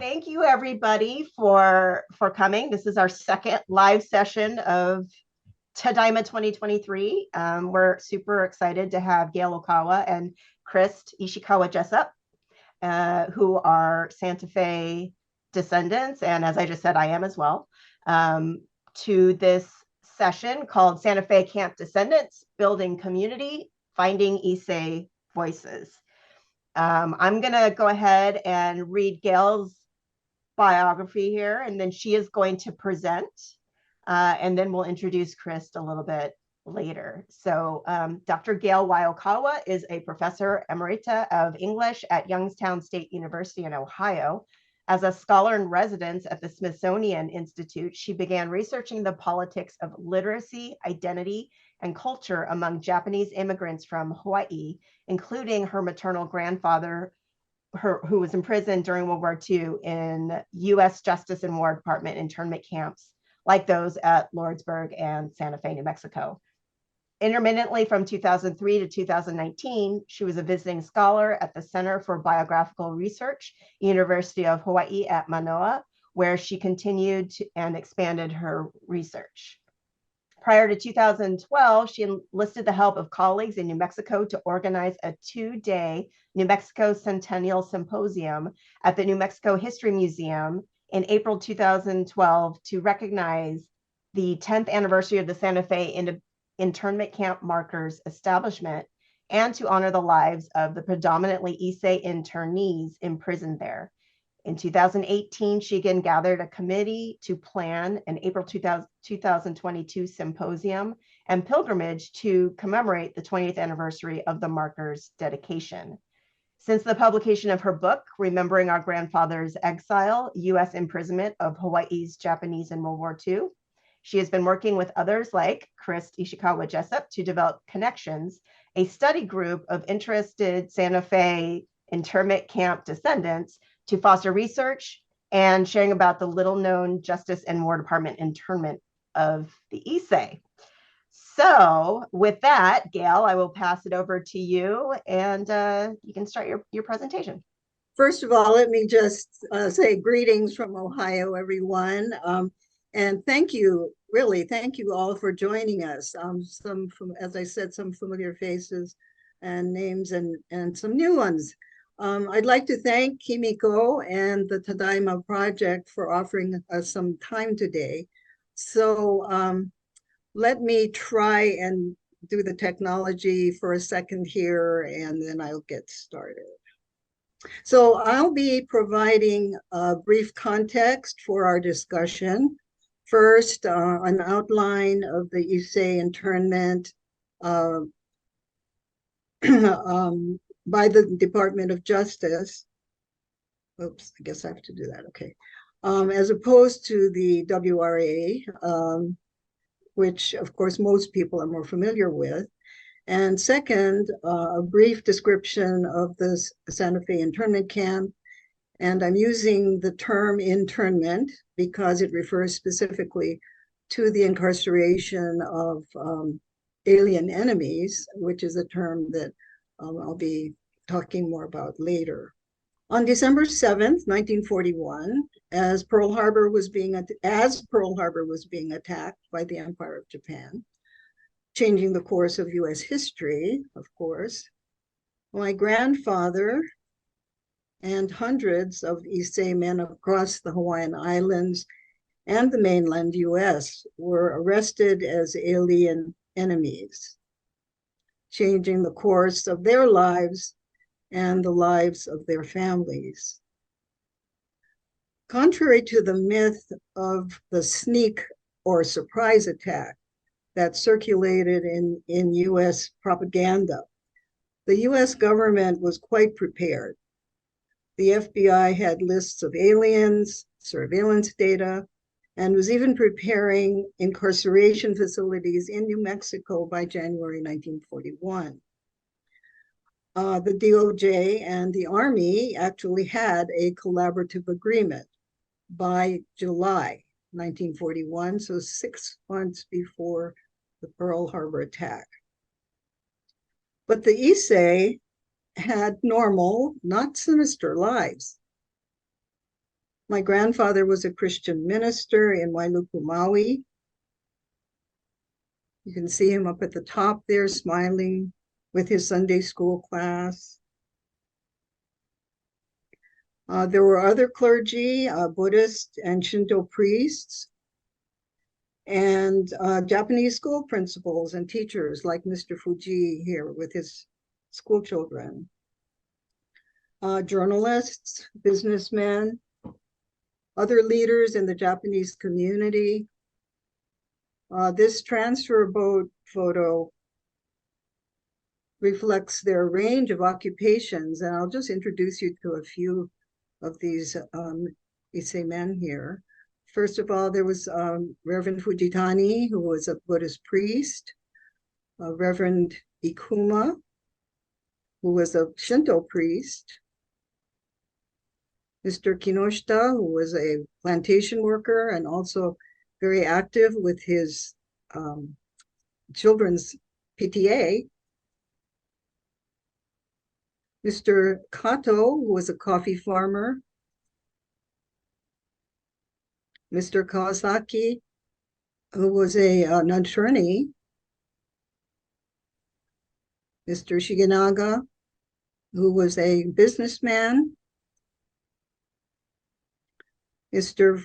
Thank you everybody for coming. This is our second live session of Tadaima 2023. We're super excited to have Gail Okawa and Krist Ishikawa Jessup, who are Santa Fe descendants, and as I just said, I am as well, to this session called Santa Fe Camp Descendants, Building Community, Finding Issei Voices. I'm going to go ahead and read Gail's biography here, and then she is going to present, and then we'll introduce Krist a little bit later. So Dr. Gail Y. Okawa is a professor emerita of English at Youngstown State University in Ohio. As a scholar in residence at the Smithsonian Institute, she began researching the politics of literacy, identity, and culture among Japanese immigrants from Hawaii, including her maternal grandfather, who was imprisoned during World War II in U.S. Justice and War Department internment camps like those at Lordsburg and Santa Fe, New Mexico. Intermittently from 2003 to 2019, she was a visiting scholar at the Center for Biographical Research, University of Hawaii at Manoa, where she continued and expanded her research. Prior to 2012, she enlisted the help of colleagues in New Mexico to organize a 2-day New Mexico Centennial Symposium at the New Mexico History Museum in April 2012 to recognize the 10th anniversary of the Santa Fe Internment Camp markers establishment and to honor the lives of the predominantly Issei internees imprisoned there. In 2018, she again gathered a committee to plan an April 2022 symposium and pilgrimage to commemorate the 20th anniversary of the marker's dedication. Since the publication of her book, Remembering Our Grandfather's Exile, U.S. Imprisonment of Hawaii's Japanese in World War II, she has been working with others like Krist Ishikawa Jessup to develop Connections, a study group of interested Santa Fe internment camp descendants to foster research and sharing about the little-known Justice and War Department internment of the Issei. So with that, Gail, I will pass it over to you, and you can start your presentation. First of all, let me just say greetings from Ohio, everyone. And thank you, really, thank you all for joining us. Some from, as I said, some familiar faces and names and some new ones. I'd like to thank Kimiko and the Tadaima Project for offering us some time today. So let me try and do the technology for a second here, and then I'll get started. So I'll be providing a brief context for our discussion. First, an outline of the Issei internment by the Department of Justice. Oops, I guess I have to do that, okay. As opposed to the WWII, which of course most people are more familiar with. And second, a brief description of the Santa Fe Internment Camp. And I'm using the term internment because it refers specifically to the incarceration of alien enemies, which is a term that I'll be talking more about later. On December 7th, 1941, as Pearl Harbor was being attacked by the Empire of Japan, changing the course of U.S. history, of course, my grandfather and hundreds of Issei men across the Hawaiian Islands and the mainland U.S. were arrested as alien enemies, changing the course of their lives and the lives of their families. Contrary to the myth of the sneak or surprise attack that circulated in U.S. propaganda, the U.S. government was quite prepared. The FBI had lists of aliens, surveillance data, and was even preparing incarceration facilities in New Mexico by January 1941. The DOJ and the Army actually had a collaborative agreement by July 1941, so 6 months before the Pearl Harbor attack. But the Issei had normal, not sinister lives. My grandfather was a Christian minister in Wailuku, Maui. You can see him up at the top there smiling with his Sunday school class. There were other clergy, Buddhist and Shinto priests, and Japanese school principals and teachers like Mr. Fuji here with his school children. Journalists, businessmen, other leaders in the Japanese community. This transfer boat photo reflects their range of occupations, and I'll just introduce you to a few of these Issei men here. First of all, there was Reverend Fujitani, who was a Buddhist priest, Reverend Ikuma, who was a Shinto priest, Mr. Kinoshita, who was a plantation worker and also very active with his children's PTA, Mr. Kato, who was a coffee farmer, Mr. Kawasaki, who was an attorney, Mr. Shigenaga, who was a businessman, Mr.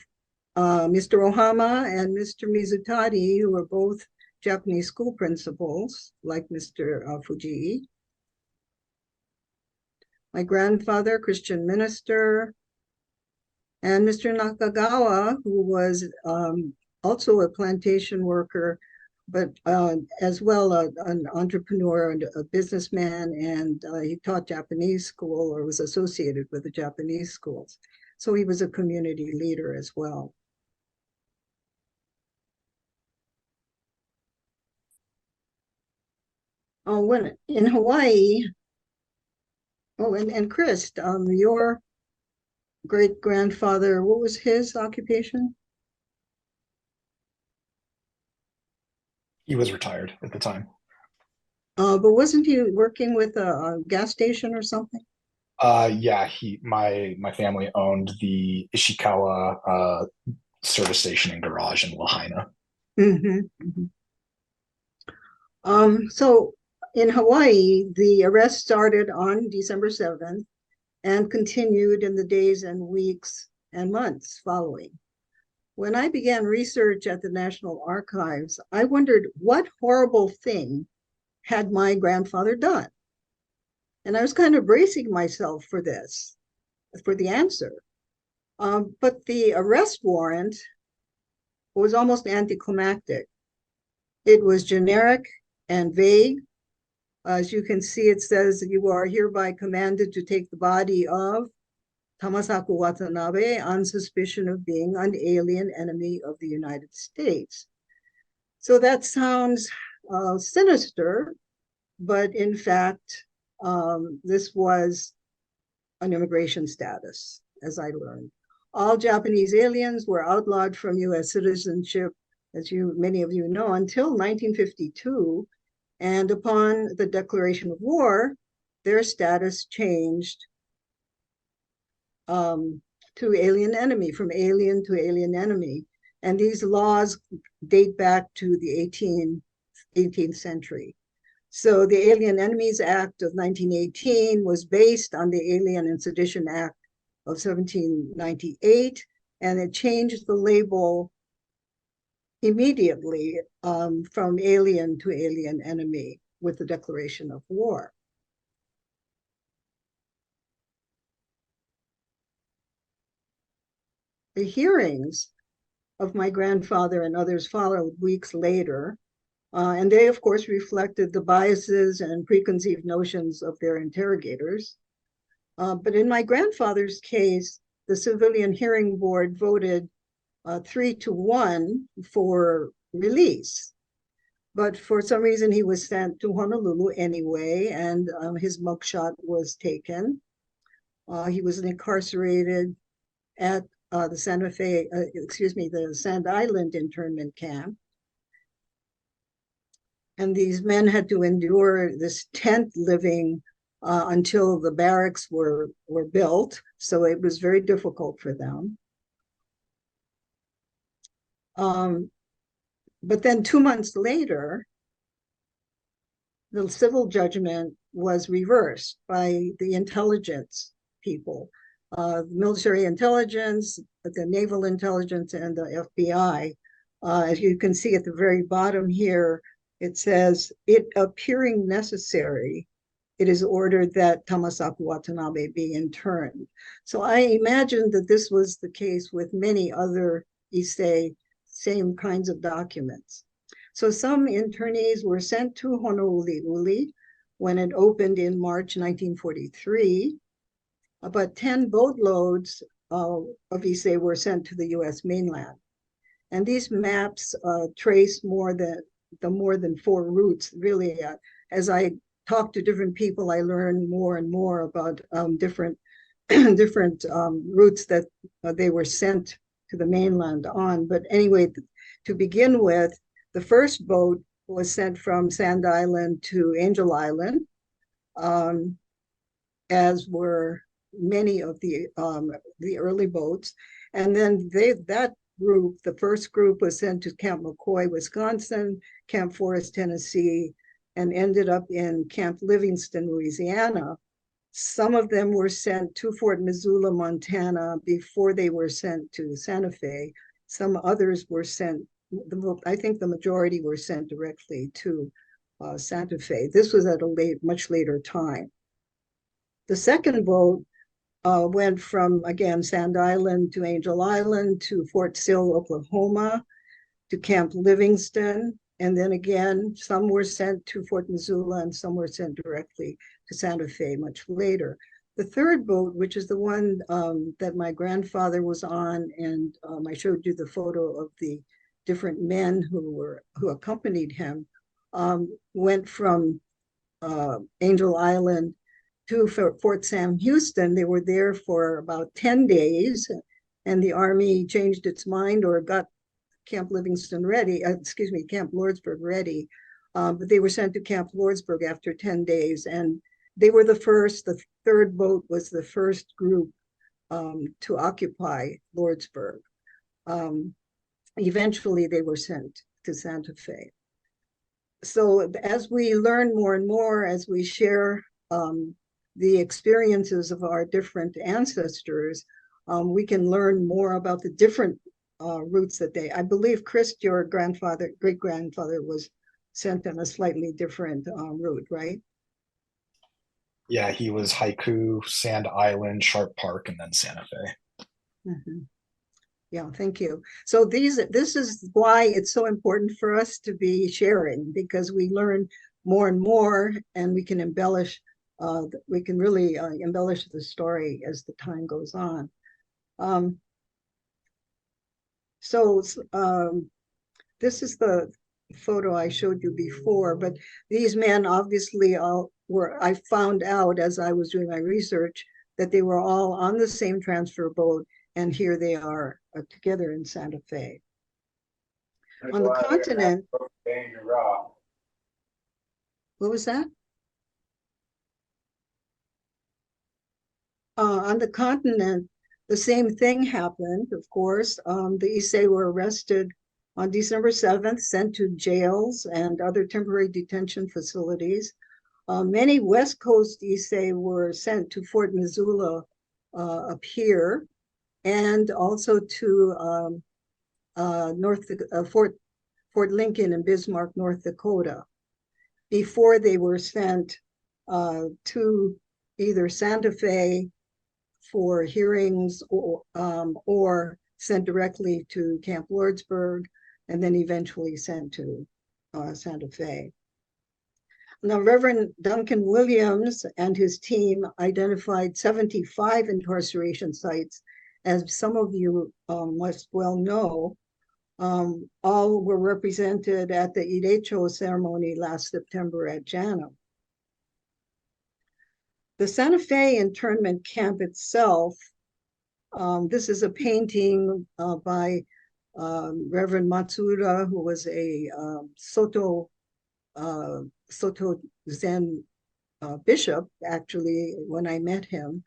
Ohama and Mr. Mizutani, who were both Japanese school principals, like Mr. Fuji. My grandfather, Christian minister, and Mr. Nakagawa, who was also a plantation worker, but as well an entrepreneur and a businessman, and he taught Japanese school or was associated with the Japanese schools. So he was a community leader as well. When in Hawaii, and Krist, your great-grandfather, what was his occupation? He was retired at the time. But wasn't he working with a gas station or something? Yeah, my family owned the Ishikawa service station and garage in Lahaina. So in Hawaii, the arrest started on December 7th and continued in the days and weeks and months following. When I began research at the National Archives, I wondered what horrible thing had my grandfather done? And I was kind of bracing myself for this, for the answer. But the arrest warrant was almost anticlimactic. It was generic and vague. As you can see, it says that you are hereby commanded to take the body of Tamasaku Watanabe on suspicion of being an alien enemy of the United States. So that sounds sinister, but in fact, this was an immigration status, as I learned. All Japanese aliens were outlawed from U.S. citizenship, as many of you know, until 1952. And upon the declaration of war, their status changed to alien enemy, from alien to alien enemy. And these laws date back to the 18th century. So the Alien Enemies Act of 1918 was based on the Alien and Sedition Act of 1798, and it changed the label immediately from alien to alien enemy with the declaration of war. The hearings of my grandfather and others followed weeks later, and they, of course, reflected the biases and preconceived notions of their interrogators. But in my grandfather's case, the Civilian Hearing Board voted 3-1 for release. But for some reason, he was sent to Honolulu anyway, and his mugshot was taken. He was incarcerated at the the Sand Island Internment Camp. And these men had to endure this tent living until the barracks were built. So it was very difficult for them. But then 2 months later, the civil judgment was reversed by the intelligence people, military intelligence, the naval intelligence, and the FBI. As you can see at the very bottom here, it says, it appearing necessary, it is ordered that Tamasaku Watanabe be interned. So I imagine that this was the case with many other Issei, same kinds of documents. So some internees were sent to Honolulu when it opened in March 1943, but 10 boatloads of Issei were sent to the US mainland. And these maps trace more than 4 routes. Really, as I talk to different people, I learn more and more about different routes that they were sent to the mainland on. But anyway, to begin with, the first boat was sent from Sand Island to Angel Island, as were many of the early boats. And then that group, the first group, was sent to Camp McCoy, Wisconsin, Camp Forest, Tennessee, and ended up in Camp Livingston, Louisiana. Some of them were sent to Fort Missoula, Montana, before they were sent to Santa Fe. Some others were sent, I think the majority were sent directly to Santa Fe. This was at a much later time. The second boat went from, again, Sand Island to Angel Island to Fort Sill, Oklahoma, to Camp Livingston. And then again, some were sent to Fort Missoula and some were sent directly to Santa Fe much later. The third boat, which is the one that my grandfather was on, and I showed you the photo of the different men who accompanied him, went from Angel Island to Fort Sam Houston. They were there for about 10 days, and the Army changed its mind or got Camp Livingston ready, Camp Lordsburg ready. But they were sent to Camp Lordsburg after 10 days, and they were the third boat was the first group to occupy Lordsburg. Eventually, they were sent to Santa Fe. So as we learn more and more, as we share the experiences of our different ancestors, we can learn more about the different routes that I believe, Krist, your great-grandfather was sent on a slightly different route, right? Yeah, he was Haiku, Sand Island, Sharp Park, and then Santa Fe. Mm-hmm. Yeah, thank you. So this is why it's so important for us to be sharing, because we learn more and more, and we can embellish. We can really embellish the story as the time goes on. This is the photo I showed you before, but these men obviously I found out as I was doing my research that they were all on the same transfer boat, and here they are together in Santa Fe. On the continent, what was that? On the continent, the same thing happened, of course. The Issei were arrested on December 7th, sent to jails and other temporary detention facilities. Many West Coast Issei were sent to Fort Missoula up here, and also to Fort Lincoln in Bismarck, North Dakota, before they were sent to either Santa Fe for hearings or sent directly to Camp Lordsburg, and then eventually sent to Santa Fe. Now, Reverend Duncan Williams and his team identified 75 incarceration sites. As some of you must well know, all were represented at the Irecho ceremony last September at JANA. The Santa Fe Internment Camp itself, this is a painting by Reverend Matsuda, who was a Soto Zen bishop, actually, when I met him.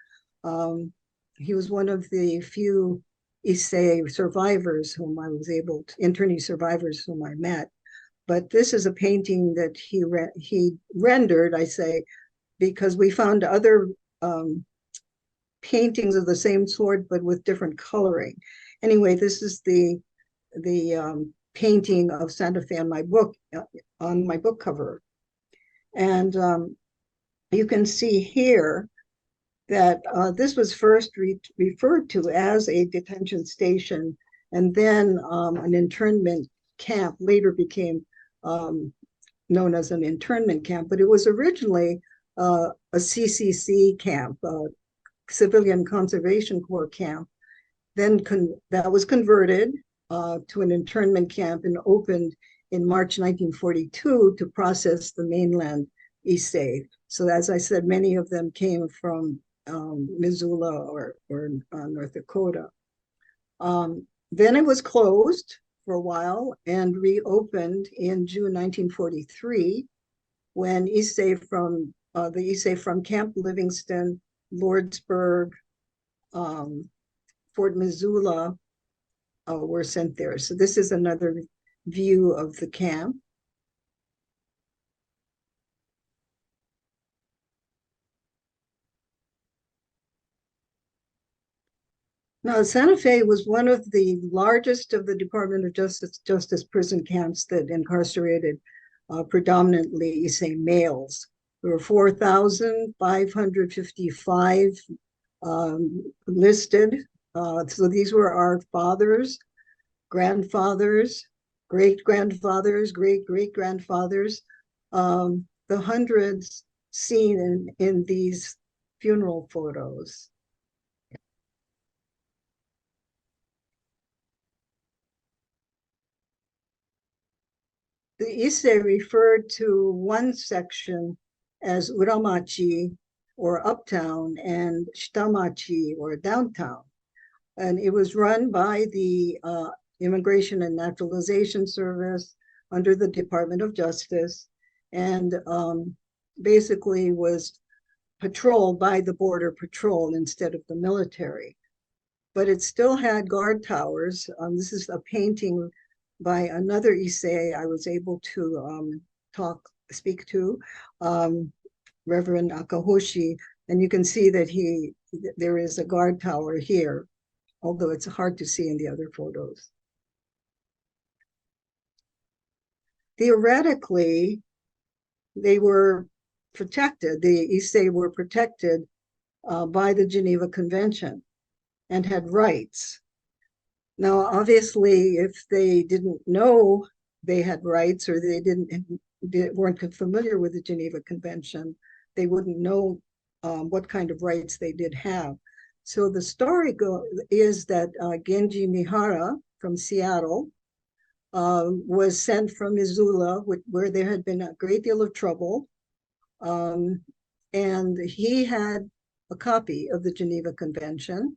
He was one of the few Issei survivors internee survivors whom I met. But this is a painting that he rendered, I say, because we found other paintings of the same sort, but with different coloring. Anyway, this is the painting of Santa Fe on my book cover. And you can see here that this was first referred to as a detention station, and then an internment camp later became known as an internment camp, but it was originally a CCC camp, Civilian Conservation Corps camp. Then that was converted to an internment camp and opened in March 1942 to process the mainland Issei. So as I said, many of them came from Missoula or North Dakota. Then it was closed for a while and reopened in June 1943 when the Issei from Camp Livingston, Lordsburg, Fort Missoula were sent there. So this is another view of the camp. Now, Santa Fe was one of the largest of the Department of Justice prison camps that incarcerated predominantly Issei males. There were 4,555 listed. So these were our fathers, grandfathers, great-grandfathers, great-great-grandfathers, the hundreds seen in these funeral photos. The Issei referred to one section as Uramachi, or uptown, and Shitamachi, or downtown. And it was run by the Immigration and Naturalization Service under the Department of Justice, and basically was patrolled by the Border Patrol instead of the military. But it still had guard towers. This is a painting by another Issei I was able to speak to, Reverend Akahoshi, and you can see that there is a guard tower here, although it's hard to see in the other photos. Theoretically, they were protected. The Issei were protected by the Geneva Convention and had rights. Now, obviously, if they didn't know they had rights, or they weren't familiar with the Geneva Convention, they wouldn't know what kind of rights they did have. So the story is that Genji Mihara from Seattle was sent from Missoula, where there had been a great deal of trouble, and he had a copy of the Geneva Convention.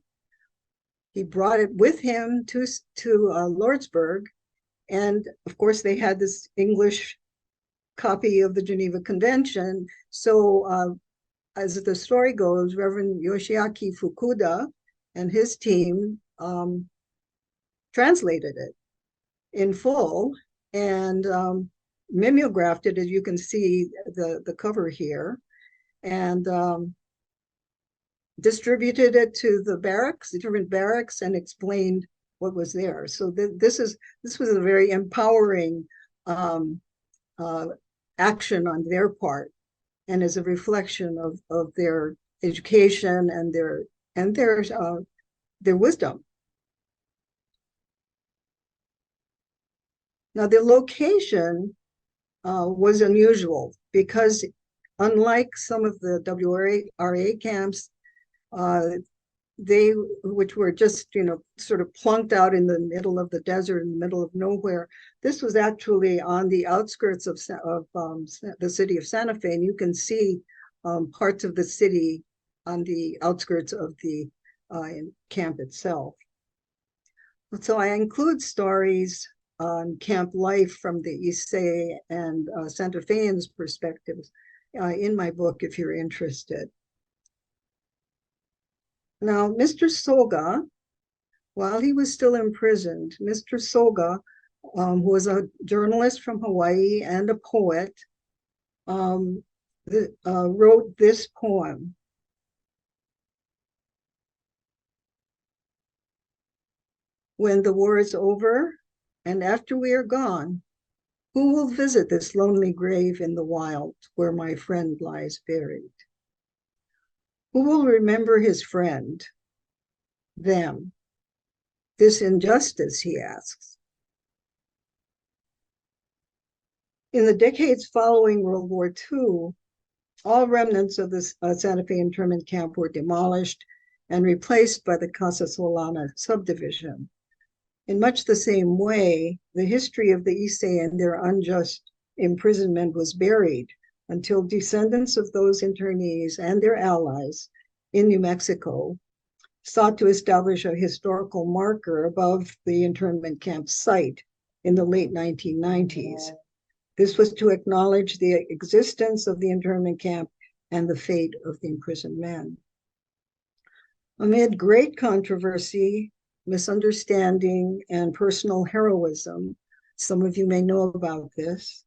He brought it with him to Lordsburg, and of course they had this English copy of the Geneva Convention. So as the story goes, Reverend Yoshiaki Fukuda and his team translated it in full and mimeographed it, as you can see the cover here, and distributed it to the different barracks, and explained what was there. So this was a very empowering action on their part, and as a reflection of their education and their wisdom. Now, the location was unusual because, unlike some of the WRA camps, which were just, sort of plunked out in the middle of the desert, in the middle of nowhere, this was actually on the outskirts of the city of Santa Fe, and you can see parts of the city on the outskirts of the camp itself. So I include stories on camp life from the Issei and Santa Feans perspectives in my book, if you're interested. Now, Mr. Soga While he was still imprisoned, Mr. Soga, who was a journalist from Hawaii and a poet, wrote this poem. When the war is over and after we are gone, who will visit this lonely grave in the wild where my friend lies buried? Who will remember his friend? Them. This injustice, he asks. In the decades following World War II, all remnants of the Santa Fe Internment Camp were demolished and replaced by the Casa Solana subdivision. In much the same way, the history of the Issei and their unjust imprisonment was buried until descendants of those internees and their allies in New Mexico sought to establish a historical marker above the internment camp site in the late 1990s. This was to acknowledge the existence of the internment camp and the fate of the imprisoned men. Amid great controversy, misunderstanding, and personal heroism, some of you may know about this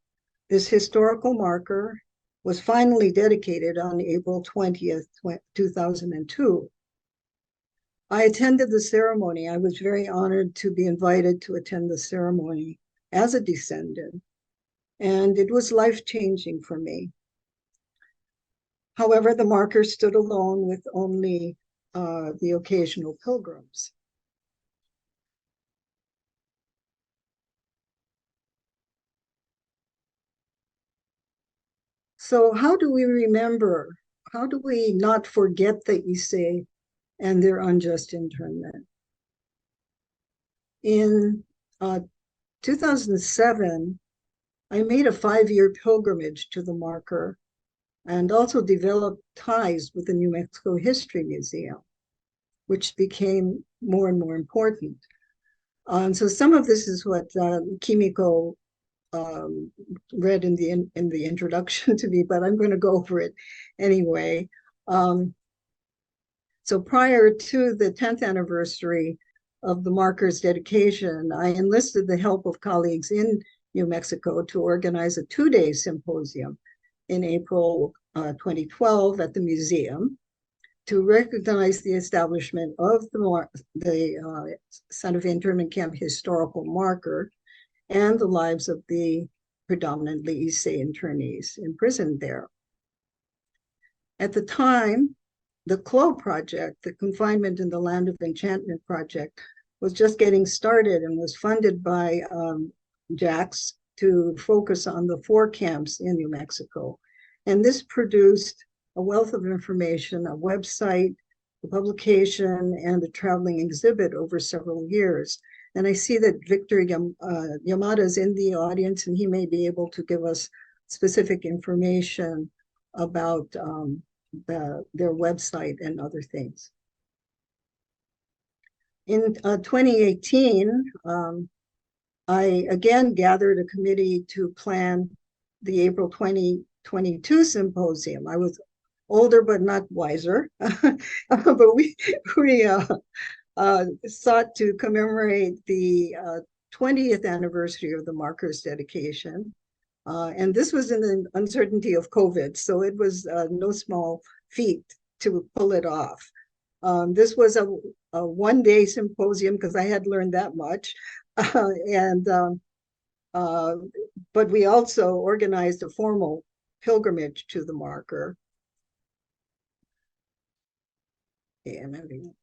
historical marker was finally dedicated on April 20th, 2002. I attended the ceremony. I was very honored to be invited to attend the ceremony as a descendant, and it was life-changing for me. However, the marker stood alone with only the occasional pilgrims. So how do we remember? How do we not forget the Issei and their unjust internment? In 2007, I made a 5-year pilgrimage to the marker and also developed ties with the New Mexico History Museum, which became more and more important. And so some of this is what Kimiko read in the introduction to me, but I'm going to go over it anyway. So prior to the 10th anniversary of the marker's dedication, I enlisted the help of colleagues in New Mexico to organize a 2-day symposium in April 2012 at the museum to recognize the establishment of the Santa Fe Internment Camp historical marker and the lives of the predominantly Issei internees imprisoned there. At the time, the CLO project, the Confinement in the Land of Enchantment project, was just getting started and was funded by JAX to focus on the 4 camps in New Mexico. And this produced a wealth of information, a website, a publication, and a traveling exhibit over several years. And I see that Victor Yamada is in the audience, and he may be able to give us specific information about their website and other things. In 2018, I again gathered a committee to plan the April 2022 symposium. I was older but not wiser, but we sought to commemorate the 20th anniversary of the marker's dedication. And this was in the uncertainty of COVID, so it was no small feat to pull it off. This was a 1-day symposium because I had learned that much. But we also organized a formal pilgrimage to the marker. And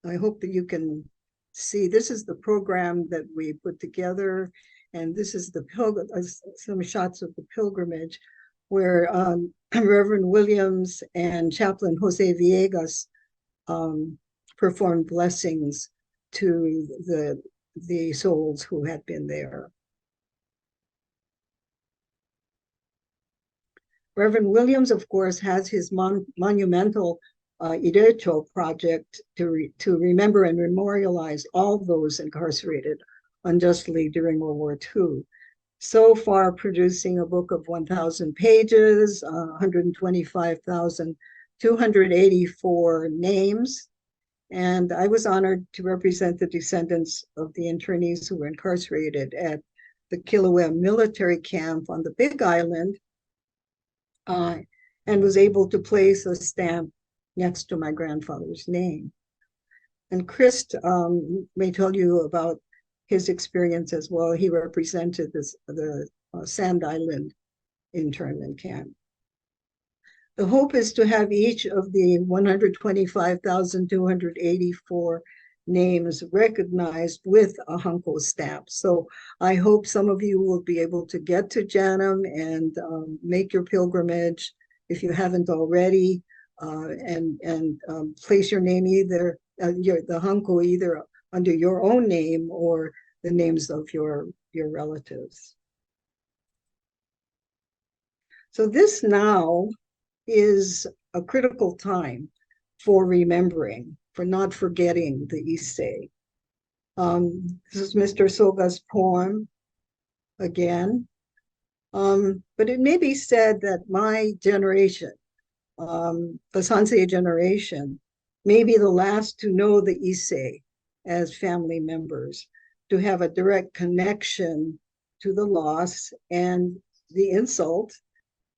I hope that you can see, this is the program that we put together, and this is the some shots of the pilgrimage where Reverend Williams and Chaplain Jose Villegas performed blessings to the souls who had been there. Reverend Williams, of course, has his monumental Irecho project to remember and memorialize all those incarcerated unjustly during World War II. So far, producing a book of 1,000 pages, 125,284 names, And I was honored to represent the descendants of the internees who were incarcerated at the Kilauea military camp on the Big Island, and was able to place a stamp next to my grandfather's name. And Krist may tell you about his experience as well. He represented the Sand Island internment camp. The hope is to have each of the 125,284 names recognized with a Hunko stamp. So I hope some of you will be able to get to Janum and make your pilgrimage if you haven't already, and place your name either, the Hunko either under your own name or the names of your relatives. So this now is a critical time for remembering, for not forgetting the Issei. This is Mr. Soga's poem again. But it may be said that my generation, the Sansei generation, may be the last to know the Issei as family members, to have a direct connection to the loss and the insult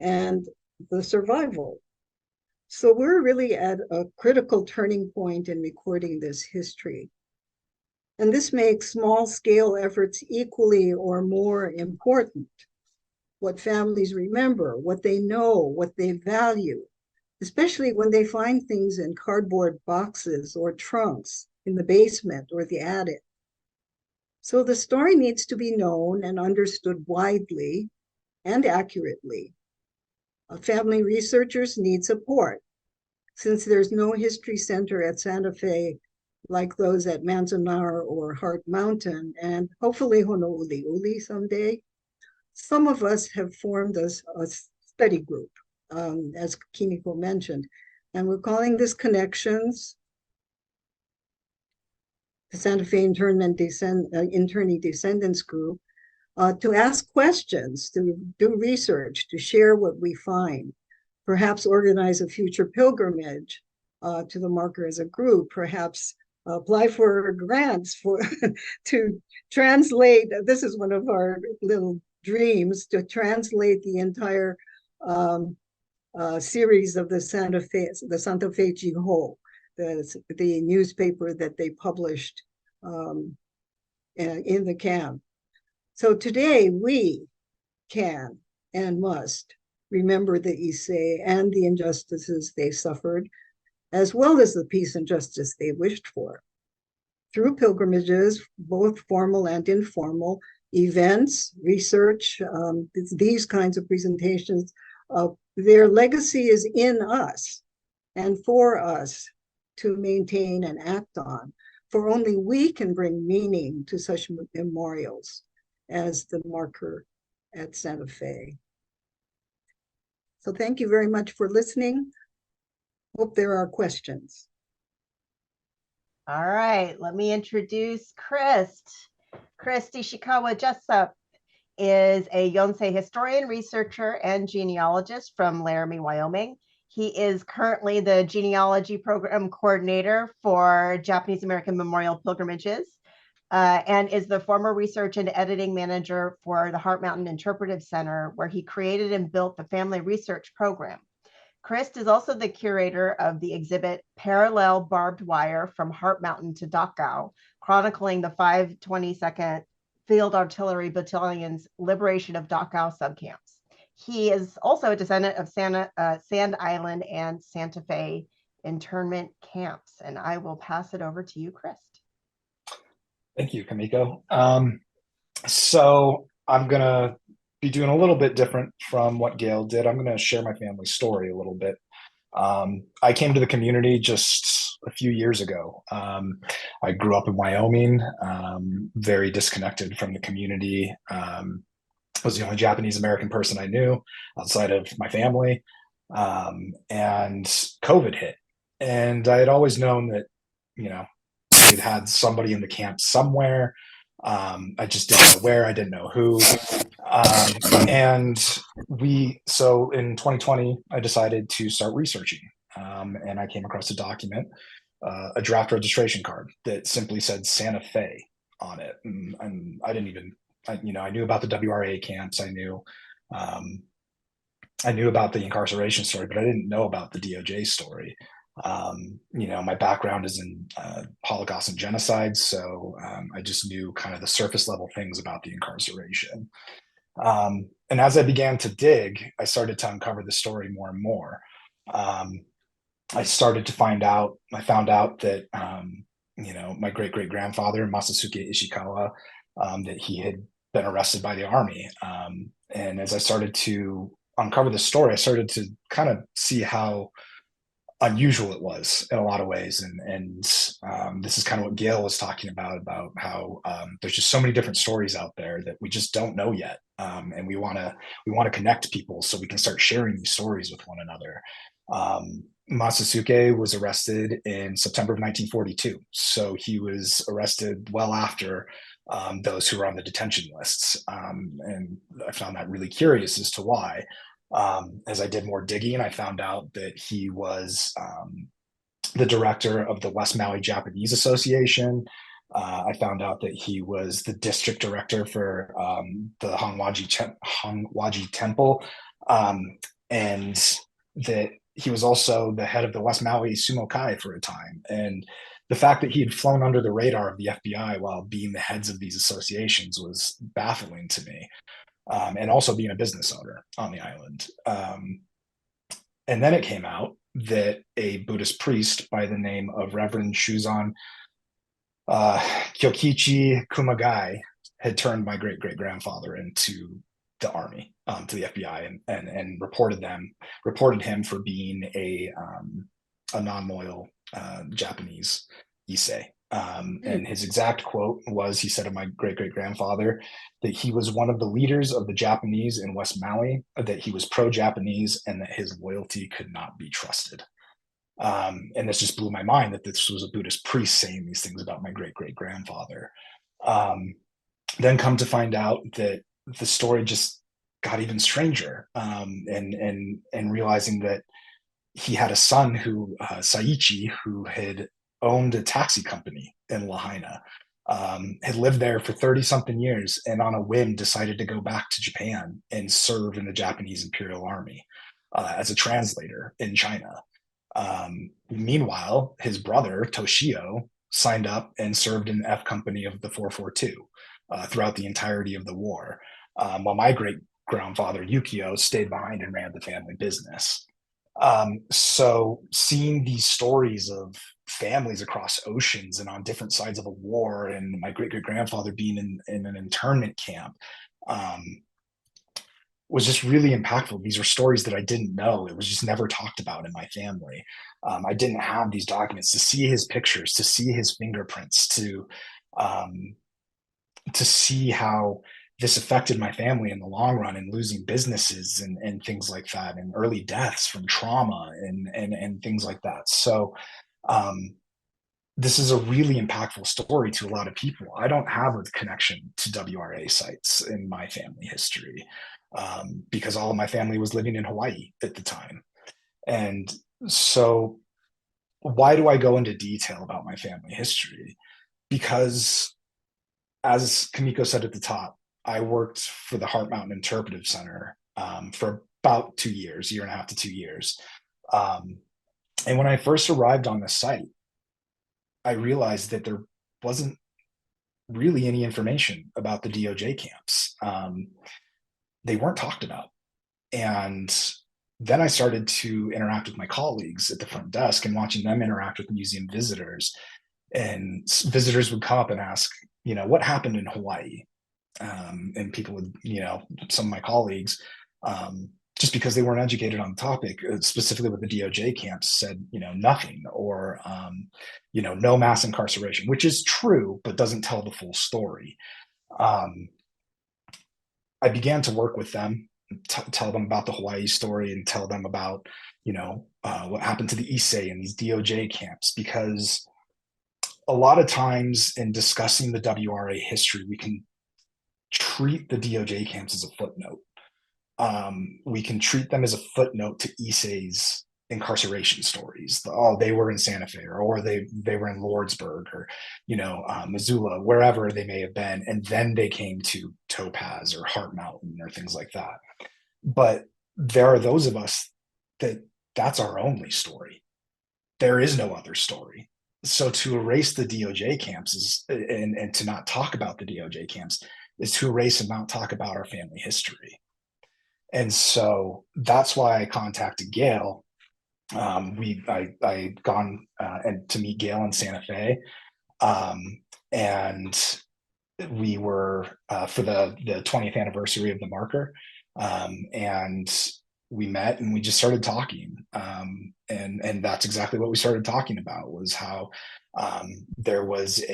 and the survival. So we're really at a critical turning point in recording this history. And this makes small-scale efforts equally or more important. What families remember, what they know, what they value, especially when they find things in cardboard boxes or trunks in the basement or the attic. So the story needs to be known and understood widely and accurately. Family researchers need support, since there's no history center at Santa Fe like those at Manzanar or Heart Mountain, and hopefully Honouliuli someday. Some of us have formed a study group, as Kimiko mentioned, and we're calling this Connections, the Santa Fe Internment Internee Descendants Group, to ask questions, to do research, to share what we find, perhaps organize a future pilgrimage to the marker as a group, perhaps apply for grants to translate. This is one of our little dreams, to translate the entire series of the Santa Fe Jiho, the newspaper that they published in the camp. So today we can and must remember the Issei and the injustices they suffered, as well as the peace and justice they wished for. Through pilgrimages, both formal and informal, events, research, these kinds of presentations, their legacy is in us and for us to maintain and act on, for only we can bring meaning to such memorials as the marker at Santa Fe. So thank you very much for listening. Hope there are questions. All right, let me introduce Krist. Krist Ishikawa Jessup is a Yonsei historian, researcher, and genealogist from Laramie, Wyoming. He is currently the genealogy program coordinator for Japanese American Memorial Pilgrimages, and is the former research and editing manager for the Heart Mountain Interpretive Center, where he created and built the family research program. Krist is also the curator of the exhibit Parallel Barbed Wire from Heart Mountain to Dachau, chronicling the 522nd Field Artillery Battalion's liberation of Dachau subcamps. He is also a descendant of Sand Island and Santa Fe internment camps. And I will pass it over to you, Krist. Thank you, Kimiko. So I'm going to be doing a little bit different from what Gail did. I'm going to share my family story a little bit. I came to the community just a few years ago. I grew up in Wyoming, very disconnected from the community. Was the only Japanese American person I knew outside of my family. And COVID hit. And I had always known that, you know, we'd had somebody in the camp somewhere. I just didn't know where, I didn't know who. So in 2020, I decided to start researching. And I came across a document a draft registration card that simply said Santa Fe on it. And I didn't even, I knew about the WRA camps. I knew about the incarceration story, but I didn't know about the DOJ story. My background is in Holocaust and genocide, so I just knew kind of the surface level things about the incarceration. And as I began to dig, I started to uncover the story more and more. I found out that, my great-great-grandfather, Masasuke Ishikawa, that he had been arrested by the army. And as I started to uncover the story, I started to kind of see how unusual it was in a lot of ways. And this is kind of what Gail was talking about how there's just so many different stories out there that we just don't know yet. And we want to connect people so we can start sharing these stories with one another. Masasuke was arrested in September of 1942. So he was arrested well after those who were on the detention lists. And I found that really curious as to why. As I did more digging, I found out that he was the director of the West Maui Japanese Association. I found out that he was the district director for the Hongwaji Temple, and that he was also the head of the West Maui Sumo Kai for a time. And the fact that he had flown under the radar of the FBI while being the heads of these associations was baffling to me. And also being a business owner on the island. And then it came out that a Buddhist priest by the name of Reverend Shuzan Kyokichi Kumagai had turned my great-great-grandfather into the army, to the FBI, and reported him for being a non-loyal Japanese Issei. And his exact quote was, he said of my great-great-grandfather that he was one of the leaders of the Japanese in West Maui, that he was pro-Japanese, and that his loyalty could not be trusted. And this just blew my mind that this was a Buddhist priest saying these things about my great-great-grandfather. Then come to find out that the story just got even stranger, and realizing that he had a son who, Saichi, who had owned a taxi company in Lahaina, had lived there for 30-something years, and on a whim decided to go back to Japan and serve in the Japanese Imperial Army as a translator in China. Meanwhile, his brother, Toshio, signed up and served in the F Company of the 442 throughout the entirety of the war, while my great-grandfather, Yukio, stayed behind and ran the family business. So seeing these stories of families across oceans and on different sides of a war, and my great-great-grandfather being in an internment camp, was just really impactful. These were stories that I didn't know. It was just never talked about in my family. I didn't have these documents to see his pictures, to see his fingerprints, to see how this affected my family in the long run, and losing businesses and things like that, and early deaths from trauma and things like that. So this is a really impactful story to a lot of people. I don't have a connection to WRA sites in my family history, because all of my family was living in Hawaii at the time. And so why do I go into detail about my family history? Because, as Kamiko said at the top, I worked for the Heart Mountain Interpretive Center for about 2 years, year and a half to 2 years. And when I first arrived on the site, I realized that there wasn't really any information about the DOJ camps. They weren't talked about. And then I started to interact with my colleagues at the front desk and watching them interact with museum visitors. And visitors would come up and ask, what happened in Hawaii? And people would, some of my colleagues, just because they weren't educated on the topic, specifically with the DOJ camps, said, nothing, or, no mass incarceration, which is true, but doesn't tell the full story. I began to work with them, tell them about the Hawaii story, and tell them about, what happened to the Issei and these DOJ camps, because a lot of times in discussing the WRA history, we can treat the DOJ camps as a footnote. We can treat them as a footnote to Issei's incarceration stories. Oh, they were in Santa Fe, or they were in Lordsburg, or Missoula, wherever they may have been, and then they came to Topaz or Heart Mountain or things like that. But there are those of us that's our only story. There is no other story. So to erase the DOJ camps and to not talk about the DOJ camps is to erase and not talk about our family history. And so that's why I contacted Gail. I gone and to meet Gail in Santa Fe, and we were for the 20th anniversary of the marker, and we met and we just started talking, and that's exactly what we started talking about, was how there was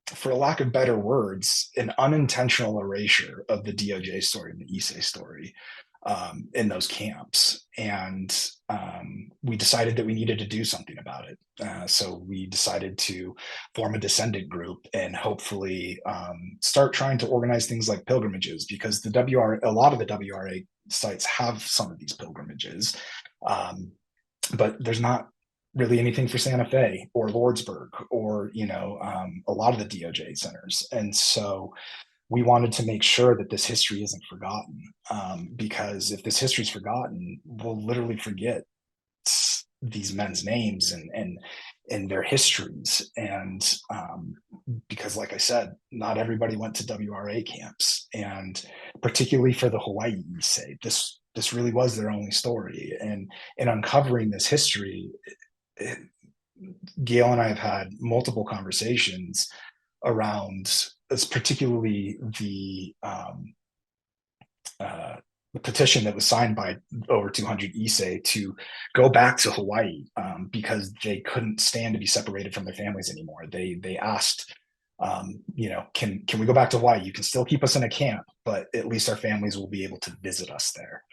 for lack of better words, an unintentional erasure of the DOJ story and the Issei story in those camps. And we decided that we needed to do something about it. So we decided to form a descendant group and hopefully start trying to organize things like pilgrimages, because a lot of the WRA sites have some of these pilgrimages, but there's not really anything for Santa Fe or Lordsburg or a lot of the DOJ centers. And so we wanted to make sure that this history isn't forgotten, because if this history is forgotten, we'll literally forget these men's names and their histories. And because, like I said, not everybody went to WRA camps, and particularly for the Hawaii Issei, this really was their only story. And in uncovering this history, Gail and I have had multiple conversations around, particularly the petition that was signed by over 200 Issei to go back to Hawaii, because they couldn't stand to be separated from their families anymore. They asked, can we go back to Hawaii? You can still keep us in a camp, but at least our families will be able to visit us there.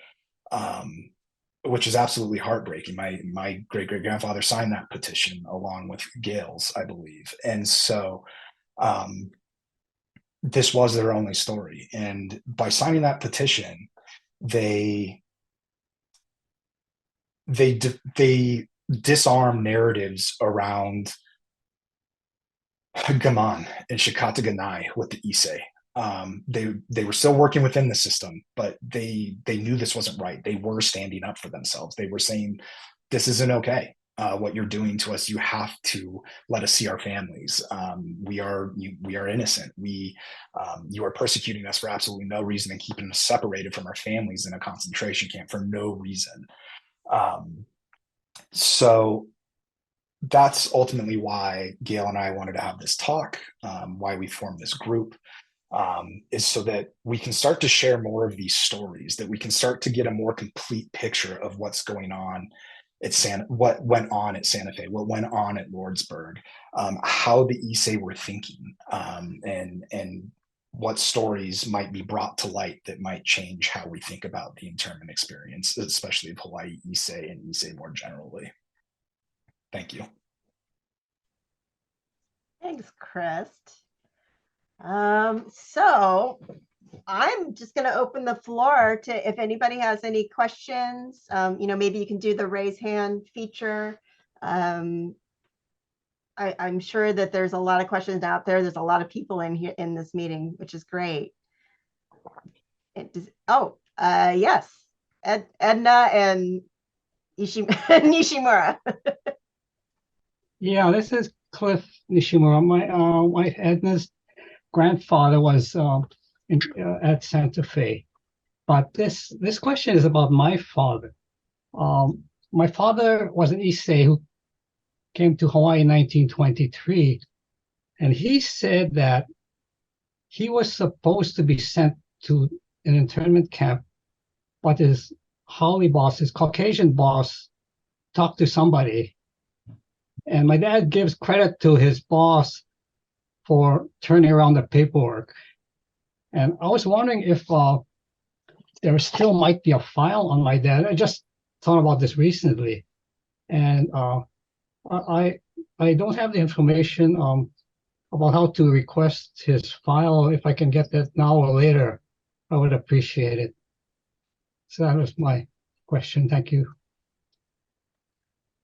Which is absolutely heartbreaking. My great-great-grandfather signed that petition along with Gail's, I believe. And so this was their only story. And by signing that petition, they disarm narratives around Gaman and Shikataganai with the Issei. They were still working within the system, but they knew this wasn't right. They were standing up for themselves. They were saying, this isn't okay. What you're doing to us, you have to let us see our families. We are innocent. You are persecuting us for absolutely no reason and keeping us separated from our families in a concentration camp for no reason. So that's ultimately why Gail and I wanted to have this talk, why we formed this group. Is so that we can start to share more of these stories, that we can start to get a more complete picture of what's going on at what went on at Santa Fe, what went on at Lordsburg, how the Issei were thinking, and what stories might be brought to light that might change how we think about the internment experience, especially of Hawaii Issei and Issei more generally. Thank you. Thanks, Krist. So I'm just going to open the floor to if anybody has any questions. Maybe you can do the raise hand feature. I'm sure that there's a lot of questions out there. There's a lot of people in here in this meeting, which is great. Yes, Edna and Nishimura. Yeah, this is Cliff Nishimura. My wife Edna's grandfather was at Santa Fe, but this question is about my father. My father was an Issei who came to Hawaii in 1923, and he said that he was supposed to be sent to an internment camp, but his Haole boss, his Caucasian boss, talked to somebody, and my dad gives credit to his boss for turning around the paperwork. And I was wondering if there still might be a file on my dad. I just thought about this recently. And I don't have the information about how to request his file. If I can get that now or later, I would appreciate it. So that was my question. Thank you.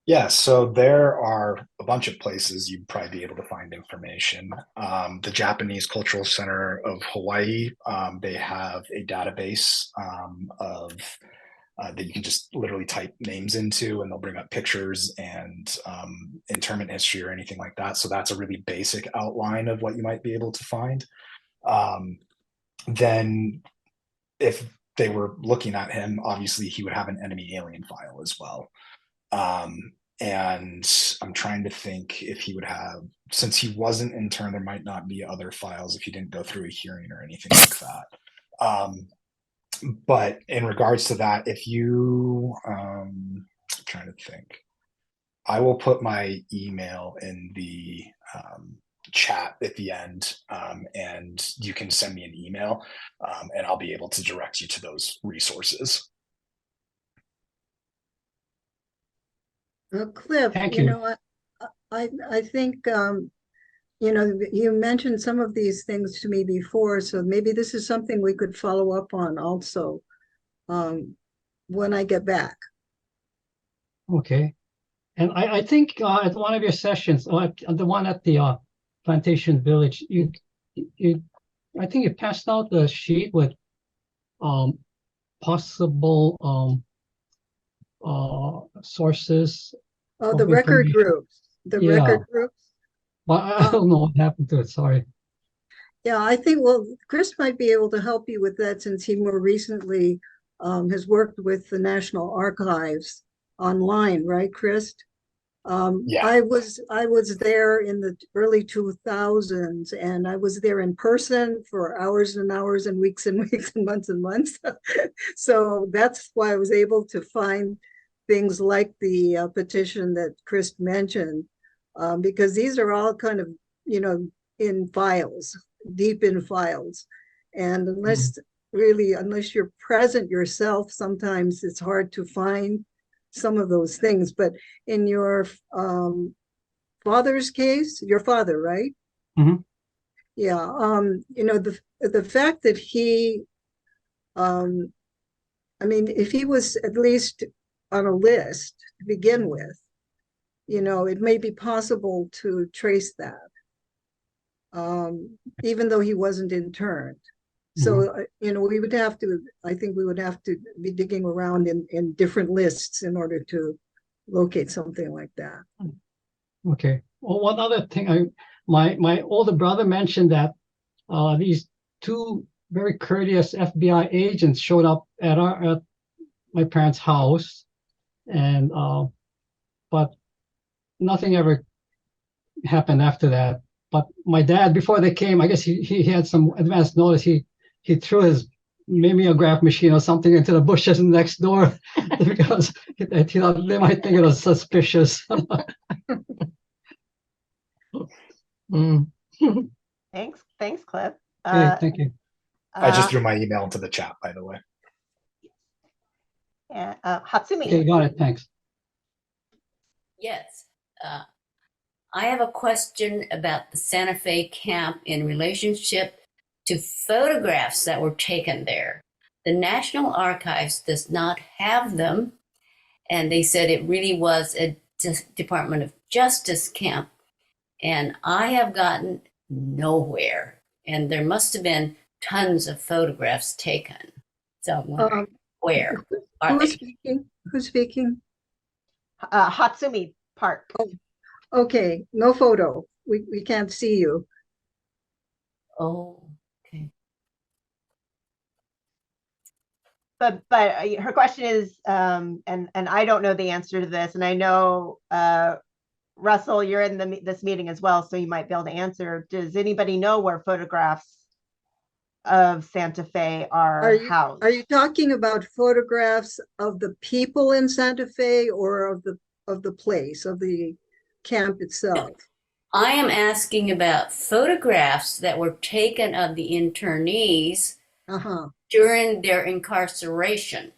Yeah, so there are a bunch of places you'd probably be able to find information. The Japanese Cultural Center of Hawaii, they have a database of that you can just literally type names into, and they'll bring up pictures and internment history or anything like that. So that's a really basic outline of what you might be able to find. Then, if they were looking at him, obviously he would have an enemy alien file as well. And I'm trying to think if he would have, since he wasn't interned, there might not be other files if he didn't go through a hearing or anything like that. But in regards to that, if you, I'm trying to think, I will put my email in the chat at the end, and you can send me an email, and I'll be able to direct you to those resources. Cliff, Thank you you. know, I think, you know, you mentioned some of these things to me before, so maybe this is something we could follow up on also when I get back. Okay. And I think at one of your sessions, or at the one at the Plantation Village, I think you passed out the sheet with possible sources. Oh, of the record information. groups, the Yeah. record groups. But I don't know what happened to it. Sorry. Yeah, I think, well, Chris might be able to help you with that since he more recently has worked with the National Archives online, right, Krist? Yeah. I was there in the early 2000s, and I was there in person for hours and hours and weeks and weeks and months. So that's why I was able to find things like the petition that Chris mentioned, because these are all kind of, you know, in files, deep in files. And unless you're present yourself, sometimes it's hard to find some of those things. But in your father's case, your father, right? Mhm. Yeah. You know, the fact that he, I mean, if he was at least on a list to begin with, you know, it may be possible to trace that, even though he wasn't interned. So, you know, we would have to, I think we would have to be digging around in different lists in order to locate something like that. Okay. Well, one other thing, my older brother mentioned that these two very courteous FBI agents showed up at my parents' house, and but nothing ever happened after that. But my dad, before they came, I guess he had some advance notice. He threw his mimeograph machine or something into the bushes next door because he thought they might think it was suspicious. Thanks, Cliff. Okay, thank you. I just threw my email into the chat, by the way. Yeah, Hatsumi. Okay, got it. Thanks. Yes. I have a question about the Santa Fe camp in relationship to photographs that were taken there. The National Archives does not have them, and they said it really was a Department of Justice camp, and I have gotten nowhere, and there must have been tons of photographs taken. So I'm wondering where are Who's they? speaking? Who's speaking? Hatsumi Park. Oh, okay, no photo. We can't see you. Oh, okay. But her question is, and I don't know the answer to this, and I know Russell, you're in this meeting as well, so you might be able to answer. Does anybody know where photographs of Santa Fe are housed? Are you talking about photographs of the people in Santa Fe or of the place, of the camp itself? I am asking about photographs that were taken of the internees during their incarceration.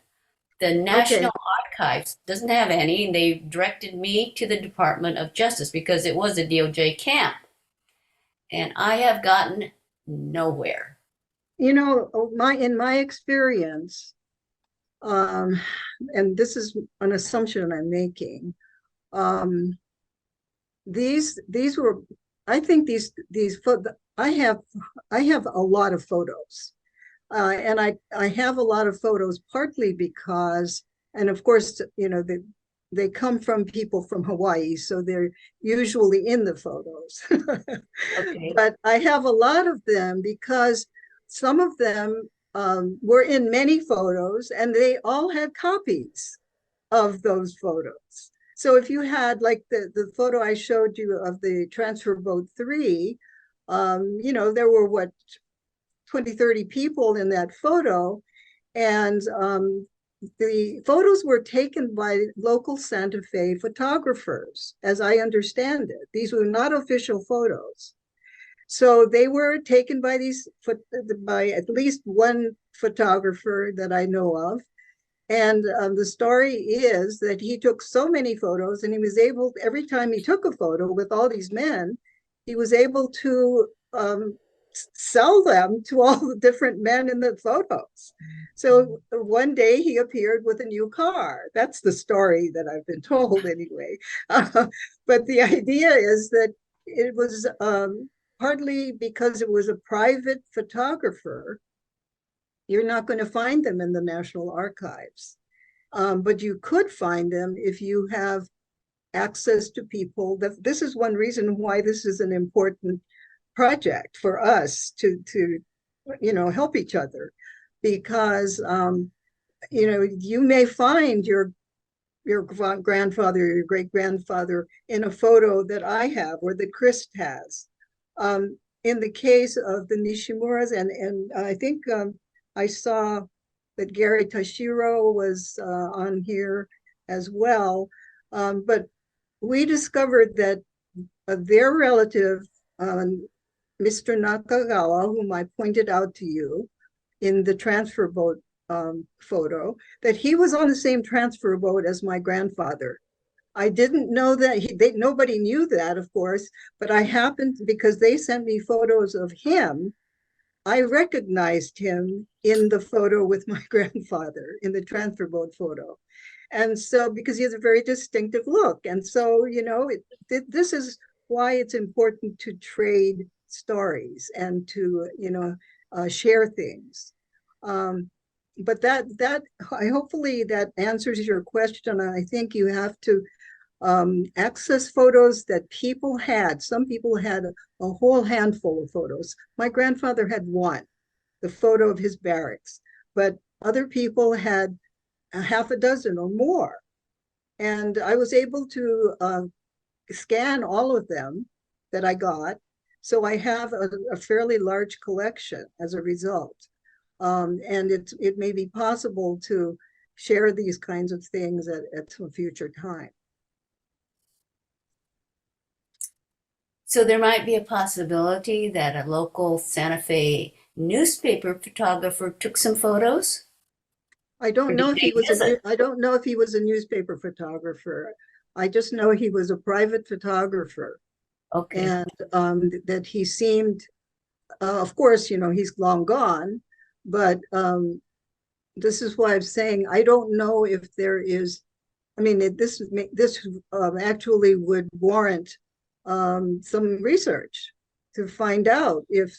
The National Archives doesn't have any, and they directed me to the Department of Justice because it was a DOJ camp. And I have gotten nowhere. You know, in my experience, and this is an assumption I'm making, These were, I think I have a lot of photos. And I have a lot of photos partly because, and of course, they come from people from Hawaii, so they're usually in the photos. Okay. But I have a lot of them because some of them were in many photos and they all had copies of those photos. So if you had like the photo I showed you of the transfer boat 3, there were 20, 30 people in that photo. And the photos were taken by local Santa Fe photographers, as I understand it. These were not official photos. So they were taken by at least one photographer that I know of. And the story is that he took so many photos and he was able, every time he took a photo with all these men, he was able to sell them to all the different men in the photos. So one day he appeared with a new car. That's the story that I've been told anyway. But the idea is that it was partly because it was a private photographer. You're not going to find them in the National Archives. But you could find them if you have access to people. This is one reason why this is an important project for us to help each other, because you may find your grandfather, your great grandfather in a photo that I have or that Krist has. In the case of the Nishimuras, and I think I saw that Gary Tashiro was on here as well, but we discovered that their relative, Mr. Nakagawa, whom I pointed out to you in the transfer boat photo, that he was on the same transfer boat as my grandfather. I didn't know that. Nobody knew that, of course, but I happened, because they sent me photos of him, I recognized him in the photo with my grandfather, in the transfer boat photo. And so, because he has a very distinctive look. And so, this is why it's important to trade stories and to, share things. But hopefully that answers your question. I think you have to access photos that people had. Some people had a whole handful of photos. My grandfather had one, the photo of his barracks, but other people had a half a dozen or more. And I was able to scan all of them that I got. So I have a fairly large collection as a result. And it may be possible to share these kinds of things at some future time. So there might be a possibility that a local Santa Fe newspaper photographer took some photos? I don't know if he was a newspaper photographer. I just know he was a private photographer. Okay. And that he seemed, of course, he's long gone, but this is why I'm saying I don't know if there is. I mean, this actually would warrant some research to find out if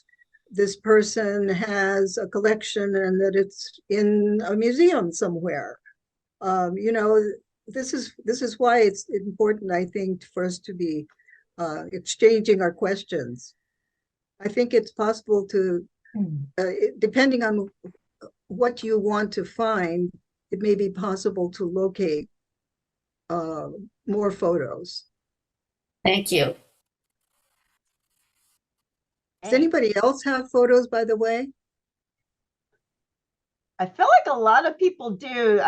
this person has a collection and that it's in a museum somewhere. This is why it's important, I think, for us to be exchanging our questions. I think it's possible to, depending on what you want to find, it may be possible to locate more photos. Thank you. Does anybody else have photos, by the way? I feel like a lot of people do.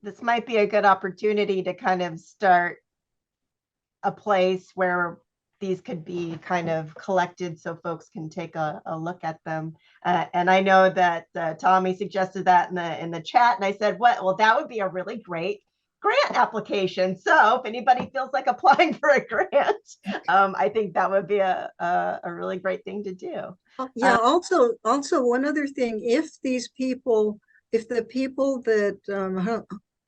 This might be a good opportunity to kind of start a place where these could be kind of collected so folks can take a look at them. And I know that Tommy suggested that in the chat, and I said, well, that would be a really great grant application. So if anybody feels like applying for a grant, I think that would be a really great thing to do. Yeah, also one other thing, if the people that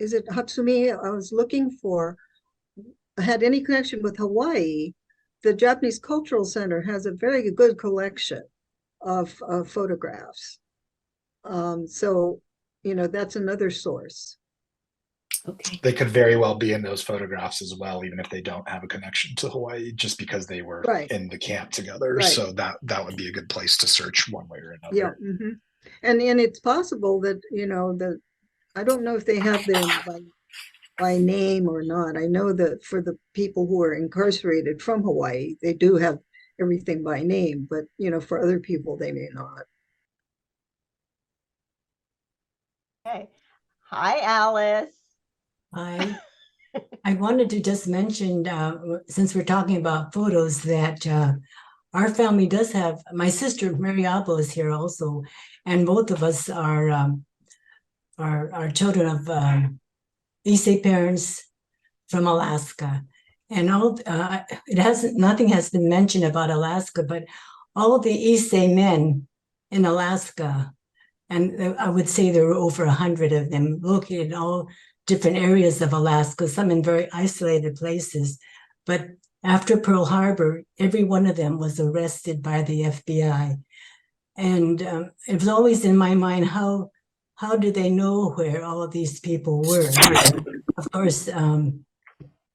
is it Hatsumi I was looking for had any connection with Hawaii, the Japanese Cultural Center has a very good collection of photographs. So, that's another source. Okay. They could very well be in those photographs as well, even if they don't have a connection to Hawaii, just because they were in the camp together. Right. So that would be a good place to search one way or another. Yeah. Mm-hmm. And it's possible that, that I don't know if they have them by name or not. I know that for the people who are incarcerated from Hawaii, they do have everything by name, but, for other people, they may not. Okay. Hi, Alice. I wanted to just mention, since we're talking about photos, that our family does have, my sister Mary Albo is here also, and both of us are children of Issei parents from Alaska. And nothing has been mentioned about Alaska, but all the Issei men in Alaska, and I would say there were over 100 of them located in all different areas of Alaska, some in very isolated places. But after Pearl Harbor, every one of them was arrested by the FBI. And it was always in my mind, how do they know where all of these people were? Of course, and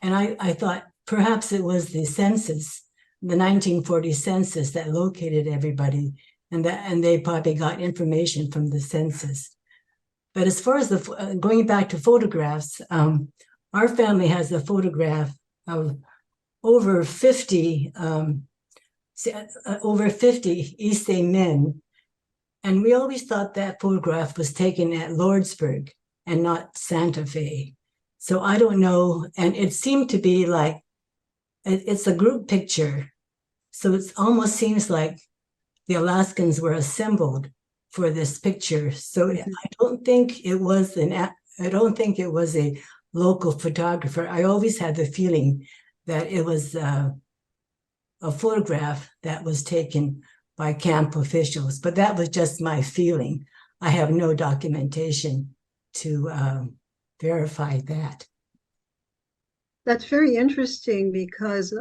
I thought perhaps it was the census, the 1940 census that located everybody, and they probably got information from the census. But as far as going back to photographs, our family has a photograph of over 50 Issei men, and we always thought that photograph was taken at Lordsburg and not Santa Fe. So I don't know, and it seemed to be like it's a group picture, so it almost seems like the Alaskans were assembled for this picture. So I don't think it was a local photographer. I always had the feeling that it was a photograph that was taken by camp officials, but that was just my feeling. I have no documentation to verify that. That's very interesting because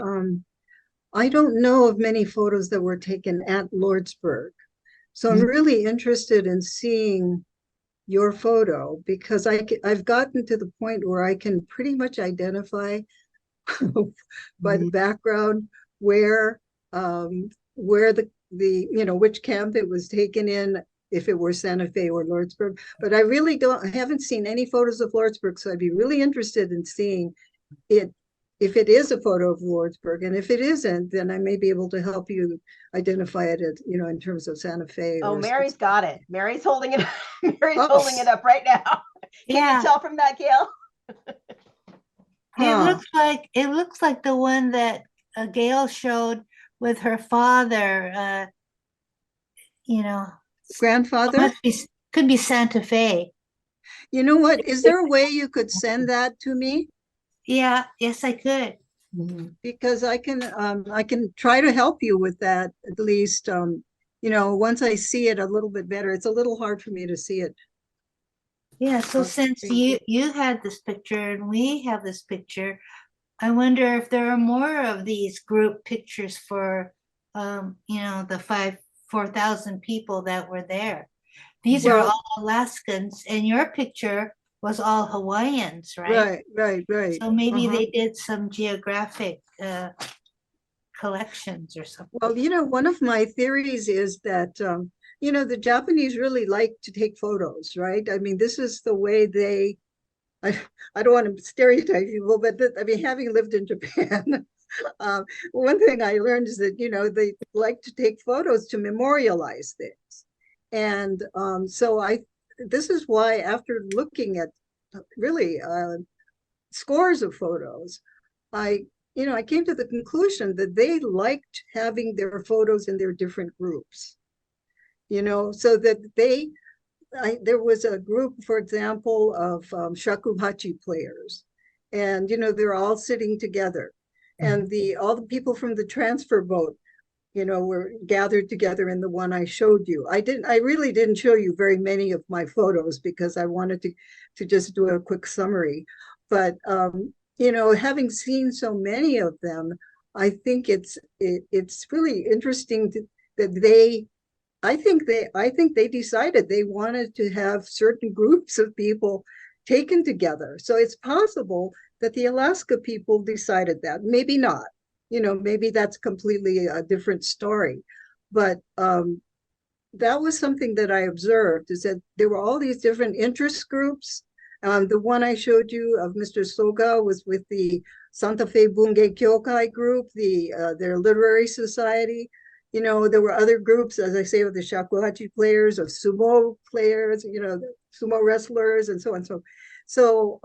I don't know of many photos that were taken at Lordsburg. So I'm really interested in seeing your photo because I've gotten to the point where I can pretty much identify by the background where the which camp it was taken in, if it were Santa Fe or Lordsburg. But I really haven't seen any photos of Lordsburg, so I'd be really interested in seeing it, if it is a photo of Lordsburg, and if it isn't, then I may be able to help you identify it in terms of Santa Fe. Oh, Mary's got it. Mary's holding it. Mary's holding it up right now. Can you tell from that, Gail? It looks like the one that Gail showed with her father. Grandfather? Could be Santa Fe. You know what? Is there a way you could send that to me? Yeah, yes, I could. Because I can try to help you with that, at least, once I see it a little bit better. It's a little hard for me to see it. Yeah, so since you had this picture and we have this picture, I wonder if there are more of these group pictures for, the 4,000 people that were there. These are all Alaskans, and your picture was all Hawaiians, right? Right. So maybe they did some geographic collections or something. Well, one of my theories is that, the Japanese really like to take photos, right? I mean, this is the way I don't want to stereotype people, but having lived in Japan, one thing I learned is that, they like to take photos to memorialize things. And so this is why, after looking at really scores of photos, I came to the conclusion that they liked having their photos in their different groups, so that there was a group, for example, of shakuhachi players, and they're all sitting together, and all the people from the transfer boat were gathered together in the one I showed you. I really didn't show you very many of my photos because I wanted to just do a quick summary. But having seen so many of them, I think it's really interesting that I think they decided they wanted to have certain groups of people taken together. So it's possible that the Alaska people decided that. Maybe not. Maybe that's completely a different story. But that was something that I observed, is that there were all these different interest groups. The one I showed you of Mr. Soga was with the Santa Fe Bungei Kyokai group, their literary society. There were other groups, as I say, of the shakuhachi players, of sumo players, sumo wrestlers, and so on. So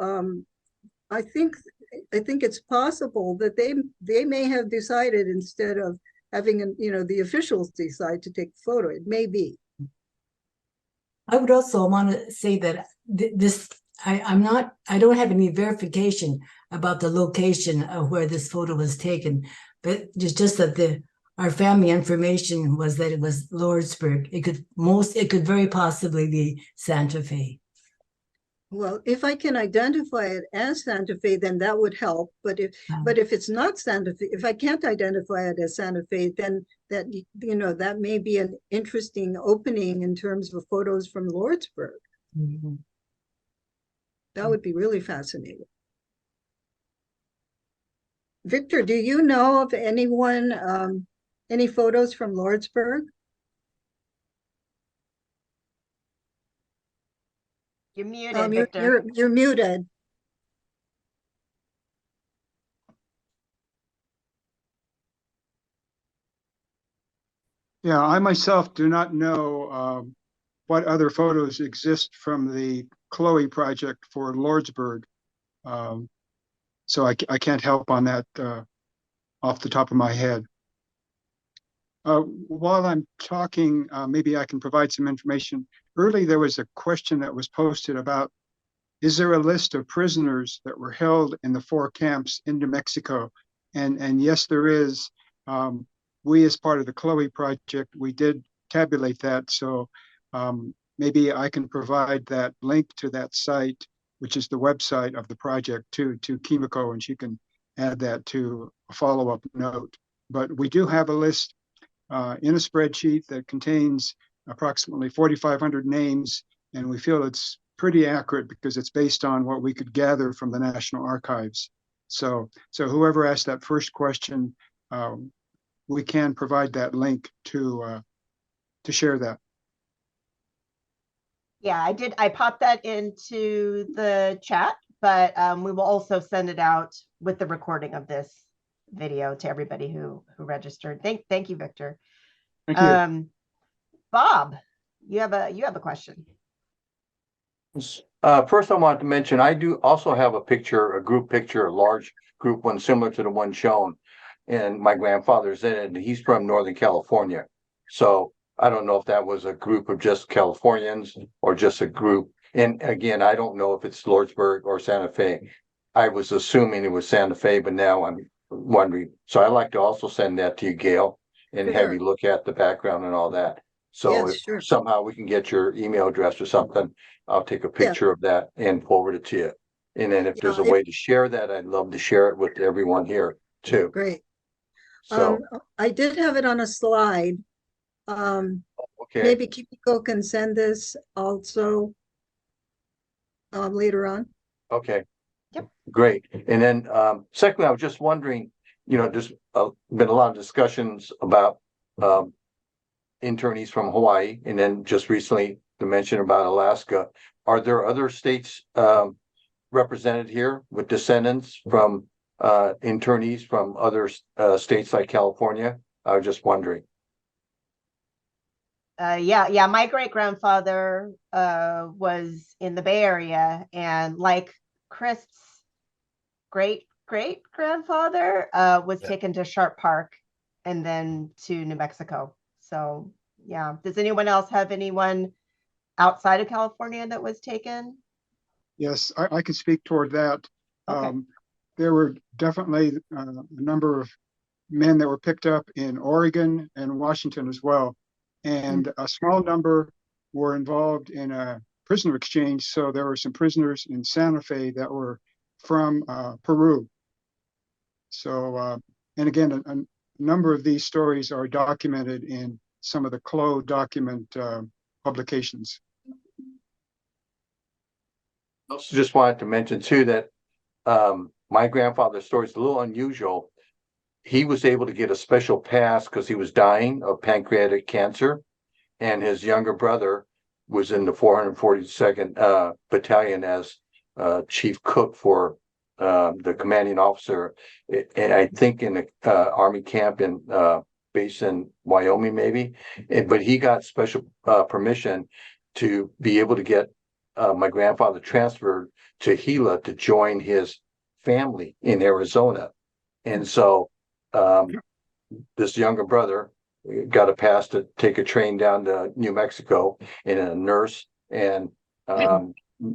I think it's possible that they may have decided, instead of having the officials decide to take the photo. It may be. I would also want to say that I don't have any verification about the location of where this photo was taken, but just that our family information was that it was Lordsburg. It could very possibly be Santa Fe. Well, if I can identify it as Santa Fe, then that would help. But if it's not Santa Fe, if I can't identify it as Santa Fe, then that may be an interesting opening in terms of photos from Lordsburg. Mm-hmm. That would be really fascinating. Victor, do you know of anyone, any photos from Lordsburg? You're muted, Victor. You're muted. Yeah, I myself do not know what other photos exist from the Chloe project for Lordsburg. So I can't help on that off the top of my head. While I'm talking, maybe I can provide some information. Early, there was a question that was posted about, is there a list of prisoners that were held in the 4 camps in New Mexico? And yes, there is. We, as part of the Chloe project, we did tabulate that. So maybe I can provide that link to that site, which is the website of the project, to Kimiko, and she can add that to a follow-up note. But we do have a list in a spreadsheet that contains approximately 4,500 names, and we feel it's pretty accurate because it's based on what we could gather from the National Archives. So whoever asked that first question, we can provide that link to share that. Yeah, I did. I popped that into the chat, but we will also send it out with the recording of this video to everybody who registered. Thank you, Victor. Thank you. Bob, you have a question. First, I wanted to mention I do also have a picture, a group picture, a large group one similar to the one shown, and my grandfather's in it, and he's from Northern California. So I don't know if that was a group of just Californians or just a group. And again, I don't know if it's Lordsburg or Santa Fe. I was assuming it was Santa Fe, but now I'm wondering. So I'd like to also send that to you, Gail, and have you look at the background and all that. So if somehow we can get your email address or something, I'll take a picture of that and forward it to you. And then if there's a way to share that, I'd love to share it with everyone here too. Great. So I did have it on a slide. okay. Maybe Kimiko can send this also later on. Okay. Yep. Great. And then secondly, I was just wondering, there's been a lot of discussions about internees from Hawaii, and then just recently the mention about Alaska. Are there other states represented here with descendants from internees from other states like California? I was just wondering. Yeah. My great-grandfather was in the Bay Area, and like Krist's great-grandfather was taken to Sharp Park and then to New Mexico. So yeah. Does anyone else have anyone outside of California that was taken? Yes, I can speak toward that. Okay. There were definitely a number of men that were picked up in Oregon and Washington as well. And a small number were involved in a prisoner exchange. So there were some prisoners in Santa Fe that were from Peru. So, and again, a number of these stories are documented in some of the CLO document publications. I also just wanted to mention too that my grandfather's story is a little unusual. He was able to get a special pass because he was dying of pancreatic cancer, and his younger brother was in the 442nd Battalion as chief cook for the commanding officer, and I think in the Army camp in based in Wyoming, maybe. But he got special permission to be able to get my grandfather transferred to Gila to join his family in Arizona. And so this younger brother got a pass to take a train down to New Mexico, and a nurse and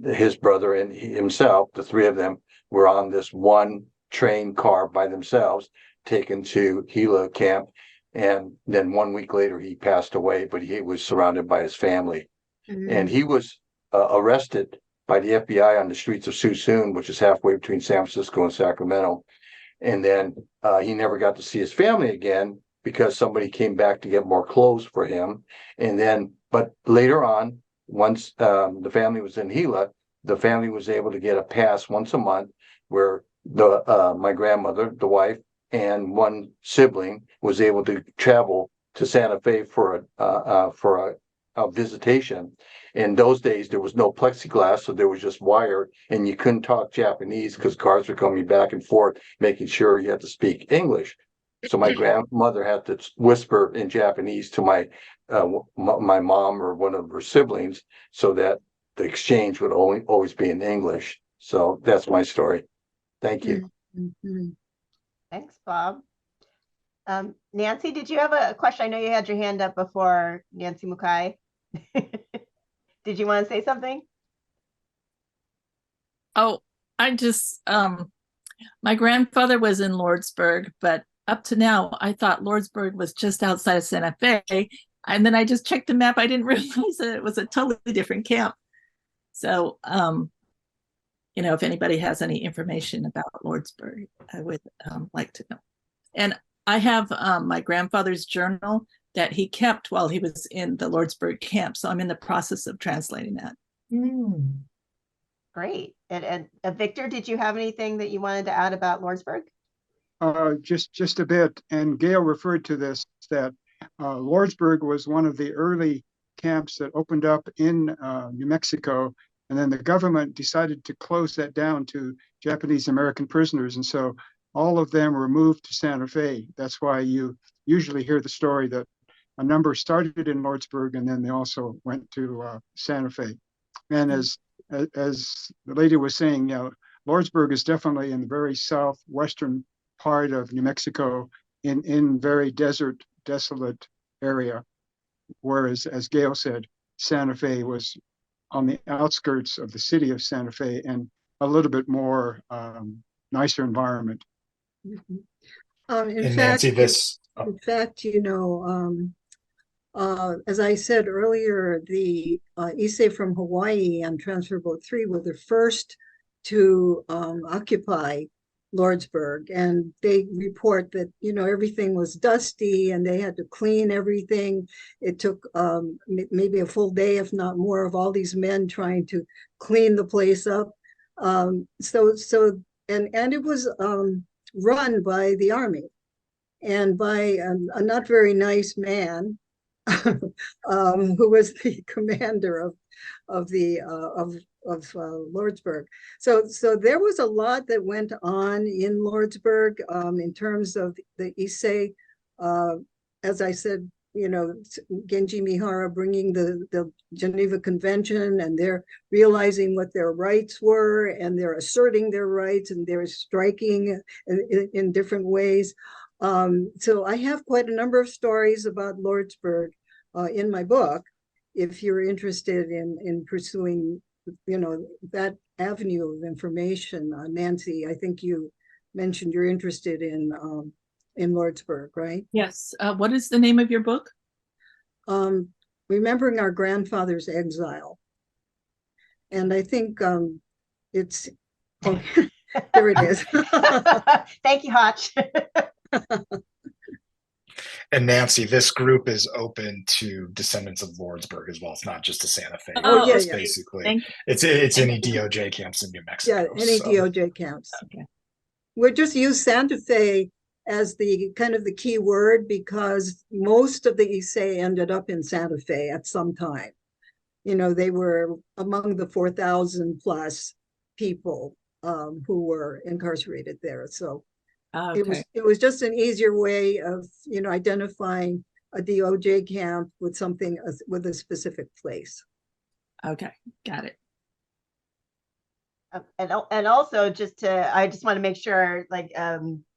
his brother and himself, the three of them, were on this one train car by themselves, taken to Gila camp. And then 1 week later, he passed away, but he was surrounded by his family. And he was arrested by the FBI on the streets of Suisun, which is halfway between San Francisco and Sacramento. And then he never got to see his family again because somebody came back to get more clothes for him. And then, but later on, once the family was in Gila, the family was able to get a pass once a month where the my grandmother, the wife, and one sibling was able to travel to Santa Fe for a visitation. In those days, there was no plexiglass, so there was just wire, and you couldn't talk Japanese because cars were coming back and forth, making sure you had to speak English. So my grandmother had to whisper in Japanese to my mom or one of her siblings, so that the exchange would always be in English. So that's my story. Thank you. Thanks, Bob. Nancy, did you have a question? I know you had your hand up before, Nancy Mukai. Did you want to say something? Oh, I just, my grandfather was in Lordsburg, but up to now, I thought Lordsburg was just outside of Santa Fe. And then I just checked the map. I didn't realize that it was a totally different camp. So, you know, if anybody has any information about Lordsburg, I would like to know. And I have my grandfather's journal that he kept while he was in the Lordsburg camp. So I'm in the process of translating that. Great. And Victor, did you have anything that you wanted to add about Lordsburg? Just a bit. And Gail referred to this, that Lordsburg was one of the early camps that opened up in New Mexico. And then the government decided to close that down to Japanese American prisoners. And so all of them were moved to Santa Fe. That's why you usually hear the story that a number started in Lordsburg and then they also went to Santa Fe. And as the lady was saying, you know, Lordsburg is definitely in the very southwestern part of New Mexico, in very desert, desolate area. Whereas, as Gail said, Santa Fe was on the outskirts of the city of Santa Fe and a little bit more nicer environment. In fact, you know, as I said earlier, the Issei from Hawaii on Transfer Boat 3 were the first to occupy Lordsburg, and they report that, you know, everything was dusty and they had to clean everything. It took maybe a full day, if not more, of all these men trying to clean the place up. And it was run by the Army and by a not very nice man who was the commander of Lordsburg. So there was a lot that went on in Lordsburg in terms of the Issei. As I said, you know, Genji Mihara bringing the Geneva Convention, and they're realizing what their rights were, and they're asserting their rights, and they're striking in different ways. So I have quite a number of stories about Lordsburg in my book, if you're interested in pursuing, you know, that avenue of information. Nancy, I think you mentioned you're interested in in Lordsburg, right? Yes. What is the name of your book? Remembering Our Grandfather's Exile. And I think it's, oh, there it is. Thank you, Hotch. And Nancy, this group is open to descendants of Lordsburg as well. It's not just to Santa Fe. Oh, yeah, It's yeah. basically it's any DOJ camps in New Mexico. Yeah, any so. DOJ camps. Okay. We'll just use Santa Fe as the kind of the key word because most of the Issei ended up in Santa Fe at some time. You know, they were among the 4,000 plus people who were incarcerated there. So Okay. it was just an easier way of, you know, identifying a DOJ camp with something with a specific place. Okay. Got it. And also I just want to make sure, like,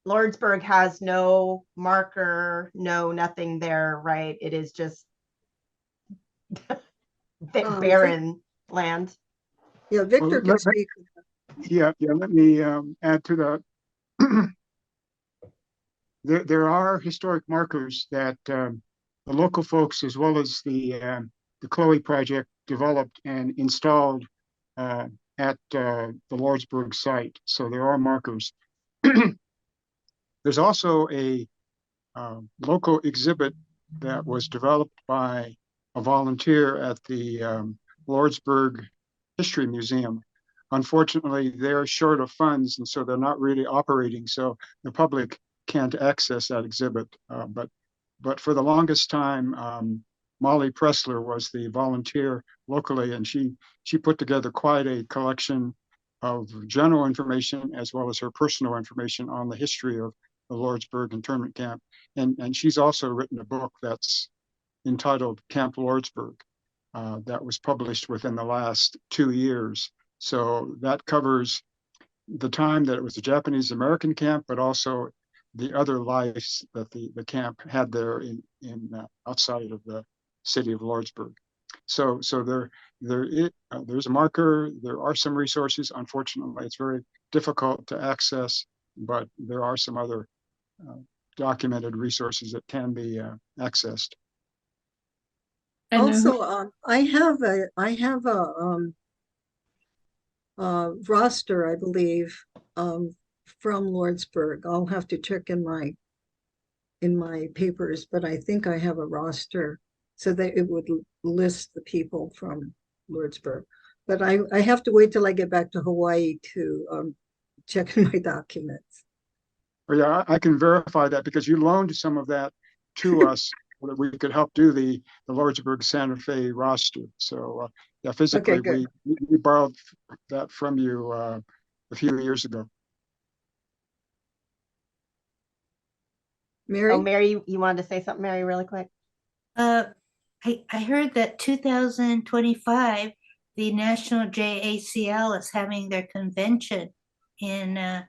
Lordsburg has no marker, no nothing there, right? It is just barren land. Yeah, Victor can speak. Yeah, let me add to that. There are historic markers that the local folks, as well as the Chloe Project, developed and installed at the Lordsburg site. So there are markers. There's also a local exhibit that was developed by a volunteer at the Lordsburg History Museum. Unfortunately, they're short of funds, and so they're not really operating. So the public can't access that exhibit. But for the longest time, Molly Pressler was the volunteer locally, and she put together quite a collection of general information as well as her personal information on the history of the Lordsburg Internment Camp. And she's also written a book that's entitled Camp Lordsburg that was published within the last 2 years. So that covers the time that it was a Japanese American camp, but also the other lives that the camp had there in outside of the city of Lordsburg. So there's a marker. There are some resources. Unfortunately, it's very difficult to access, but there are some other documented resources that can be accessed. And Also, I have a roster, I believe, from Lordsburg. I'll have to check in my papers, but I think I have a roster so that it would list the people from Lordsburg. But I have to wait till I get back to Hawaii to check in my documents. Oh, yeah, I can verify that because you loaned some of that to us so that we could help do the Lordsburg Santa Fe roster. So yeah, physically Okay, we borrowed that from you a few years ago. Mary? Oh, Mary, you wanted to say something, Mary, really quick? I heard that 2025, the National JACL is having their convention in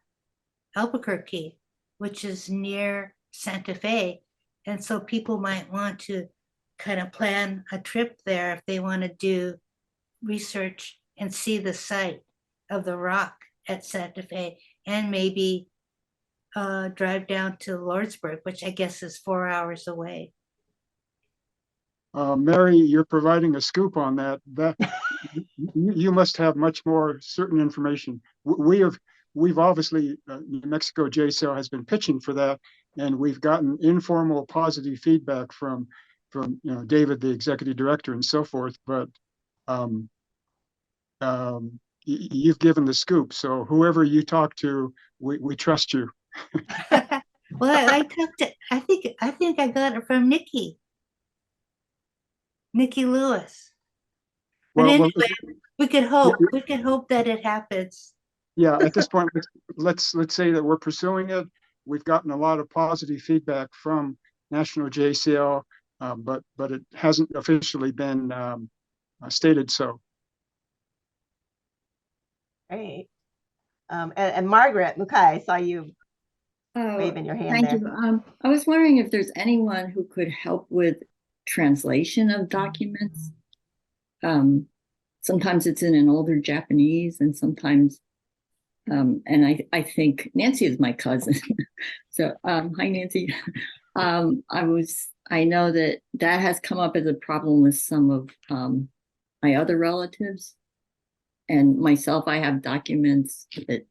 Albuquerque, which is near Santa Fe. And so people might want to kind of plan a trip there if they want to do research and see the site of the rock at Santa Fe, and maybe drive down to Lordsburg, which I guess is 4 hours away. Mary, you're providing a scoop on that. You must have much more certain information. We've obviously New Mexico JSL has been pitching for that, and we've gotten informal positive feedback from David, the executive director, and so forth. But you've given the scoop, so whoever you talk to, we trust you. Well, I think I got it from Nikki Lewis. But Well, anyway, well, we could hope that it happens. yeah, at this point, let's say that we're pursuing it. We've gotten a lot of positive feedback from National JCL, but it hasn't officially been stated so. Great. And Margaret Mukai, I saw you waving your hand Thank there. you. I was wondering if there's anyone who could help with translation of documents. Sometimes it's in an older Japanese, and sometimes And I think Nancy is my cousin. So, hi, Nancy. I know that has come up as a problem with some of my other relatives, and myself. I have documents that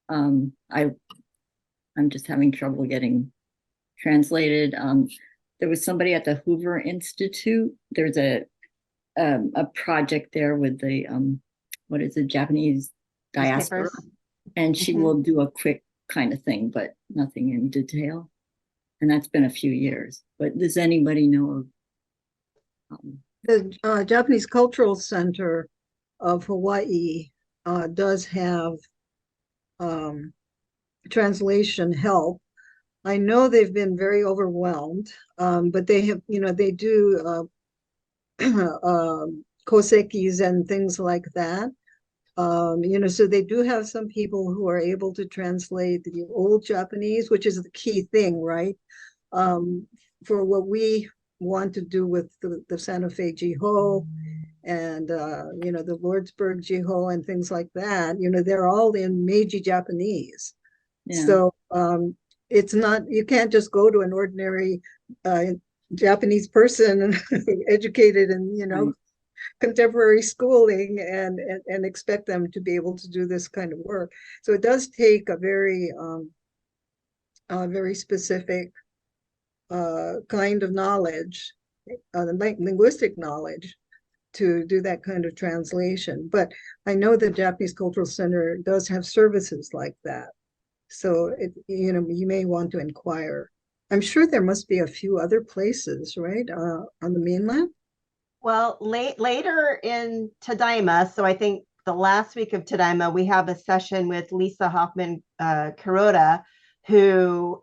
I'm just having trouble getting translated. There was somebody at the Hoover Institute. There's a project there with the what is it, Japanese diaspora, and she will do a quick kind of thing, but nothing in detail. And that's been a few years. But does anybody know of the Japanese Cultural Center of Hawaii does have translation help. I know they've been very overwhelmed, but they have, they do kosekis and things like that. So they do have some people who are able to translate the old Japanese, which is the key thing, right? For what we want to do with the Santa Fe Jiho and, the Lordsburg Jiho and things like that, they're all in Meiji Japanese. Yeah. So it's not, you can't just go to an ordinary Japanese person educated in, right, contemporary schooling and expect them to be able to do this kind of work. So it does take a very specific kind of knowledge, linguistic knowledge, to do that kind of translation. But I know the Japanese Cultural Center does have services like that. So you may want to inquire. I'm sure there must be a few other places, right, on the mainland. Well, later in Tadaima, so I think the last week of Tadaima, we have a session with Lisa Hoffman Kuroda, who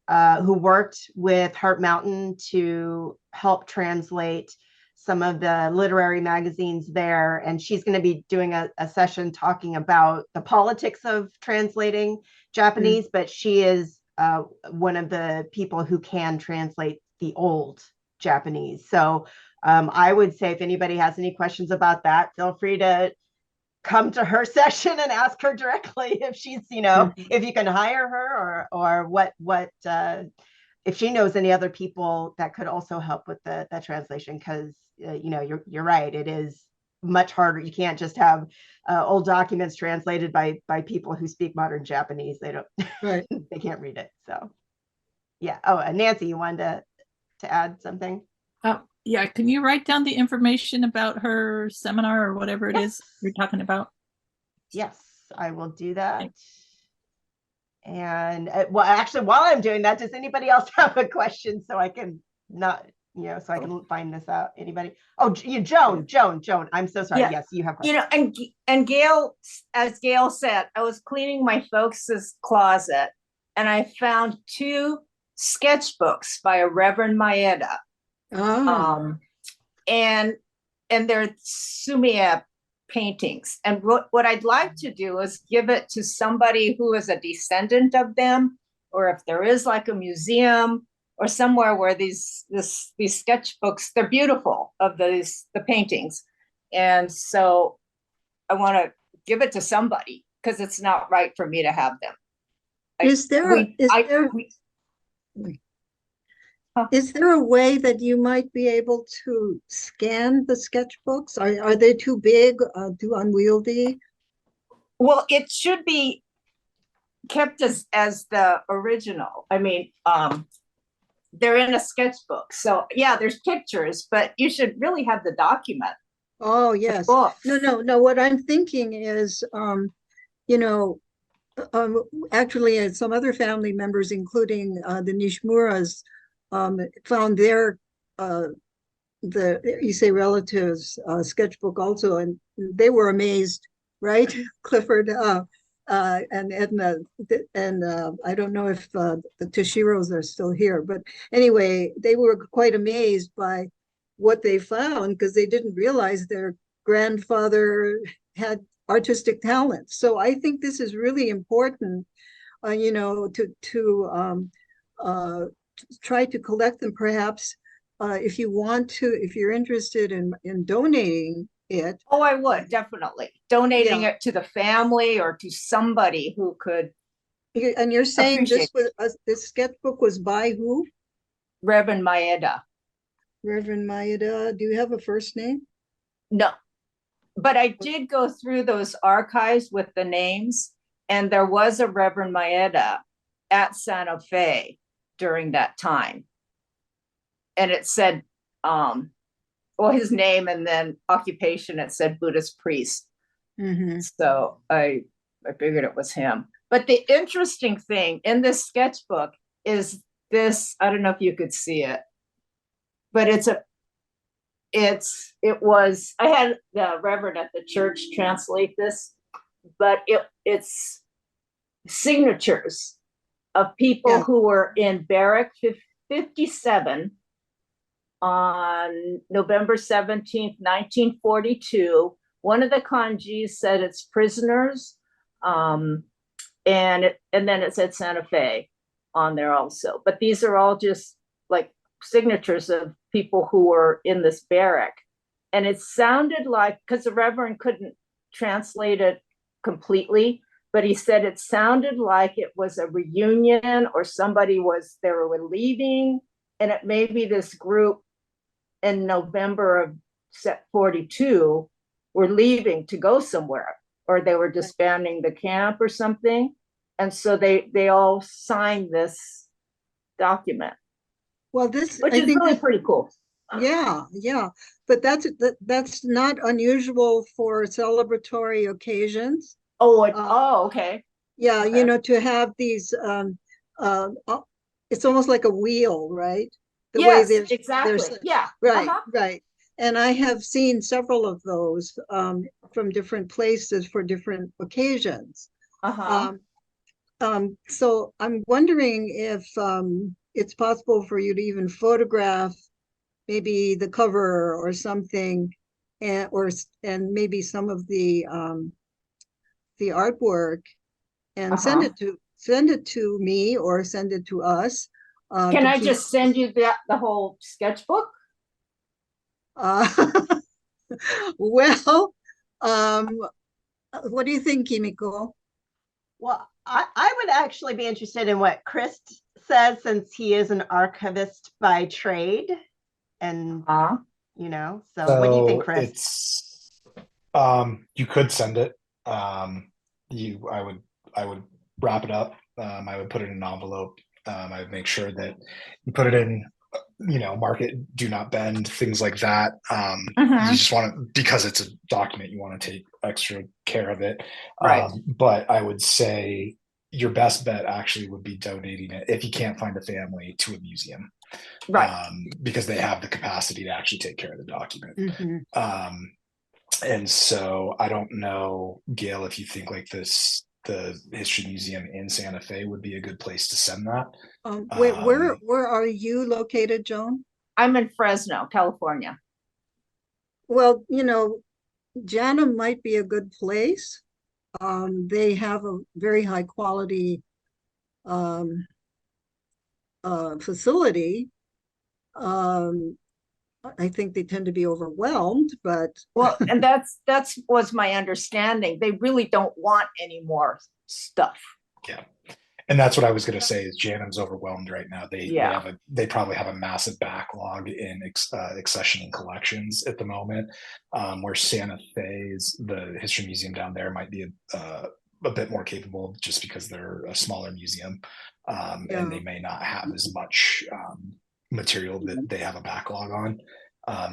worked with Heart Mountain to help translate some of the literary magazines there. And she's going to be doing a session talking about the politics of translating Japanese, but she is one of the people who can translate the old Japanese. So I would say if anybody has any questions about that, feel free to come to her session and ask her directly if she's, if you can hire her or what if she knows any other people that could also help with the translation, because you're right, it is much harder. You can't just have old documents translated by people who speak modern Japanese. They don't, right. They can't read it. So yeah. Oh, and Nancy, you wanted to add something? Yeah, can you write down the information about her seminar or whatever it is you're talking about? Yes, I will do that. And well, actually, while I'm doing that, does anybody else have a question so I can so I can find this out? Anybody? Oh, Joan. I'm so sorry. Yeah. Yes, you have questions. And Gail, as Gail said, I was cleaning my folks' closet and I found 2 sketchbooks by a Reverend Maeda. Oh. And they're Sumiya paintings. And what I'd like to do is give it to somebody who is a descendant of them, or if there is like a museum or somewhere where these sketchbooks, they're beautiful, of the paintings. And so I want to give it to somebody because it's not right for me to have them. Is there a way that you might be able to scan the sketchbooks? Are they too big, too unwieldy? Well, it should be kept as the original. I mean, they're in a sketchbook. So yeah, there's pictures, but you should really have the document. Oh, yes. No. What I'm thinking is, actually some other family members, including the Nishmuras, found their the Issei relatives sketchbook also, and they were amazed, right? Clifford and Edna, and I don't know if the Toshiros are still here, but anyway, they were quite amazed by what they found because they didn't realize their grandfather had artistic talent. So I think this is really important, to try to collect them. Perhaps if you're interested in donating it. Oh, I would definitely donating Yeah. it to the family or to somebody who could. And you're saying this Appreciate was this sketchbook was by who? Reverend Maeda. Reverend Maeda. Do you have a first name? No, but I did go through those archives with the names, and there was a Reverend Maeda at Santa Fe during that time. And it said, well, his name and then occupation, it said Buddhist priest. Mm-hmm. So I figured it was him. But the interesting thing in this sketchbook is this, I don't know if you could see it, but I had the Reverend at the church translate this, but it's signatures of people who were in Barrack 57 on November 17th, 1942. One of the kanjis said it's prisoners, and then it said Santa Fe on there also. But these are all just like signatures of people who were in this barrack. And it sounded like, because the Reverend couldn't translate it completely, but he said it sounded like it was a reunion or they were leaving, and it may be this group in November of 42 were leaving to go somewhere, or they were disbanding the camp or something. And so they all signed this document. Well, which is really pretty cool. Yeah, yeah. But that's not unusual for celebratory occasions. Okay. Yeah, Okay. to have these it's almost like a wheel, right? Yes, exactly. Yeah. Right, right. And I have seen several of those from different places for different occasions. So I'm wondering if it's possible for you to even photograph maybe the cover or something, and maybe some of the artwork, and send it to me or send it to us. Can I just send you the whole sketchbook? Well, what do you think, Kimiko? Well, I would actually be interested in what Krist says, since he is an archivist by trade. And so what do you think, Krist? It's you could send it. I would wrap it up. I would put it in an envelope. I would make sure that you put it in, mark it, do not bend, things like that. You just want to, because it's a document, you want to take extra care of it. Right. But I would say your best bet actually would be donating it, if you can't find a family, to a museum. Right. Because they have the capacity to actually take care of the document. Mm-hmm. And so I don't know, Gail, if you think like the History Museum in Santa Fe would be a good place to send that. Where are you located, Joan? I'm in Fresno, California. Well, JANM might be a good place. They have a very high quality facility. I think they tend to be overwhelmed, but and that's was my understanding. They really don't want any more stuff. Yeah. And that's what I was going to say, is JANM's overwhelmed right now. They probably have a massive backlog in accessioning collections at the moment, where Santa Fe's, the History Museum down there, might be a bit more capable, just because they're a smaller museum, and they may not have as much material that they have a backlog on. Let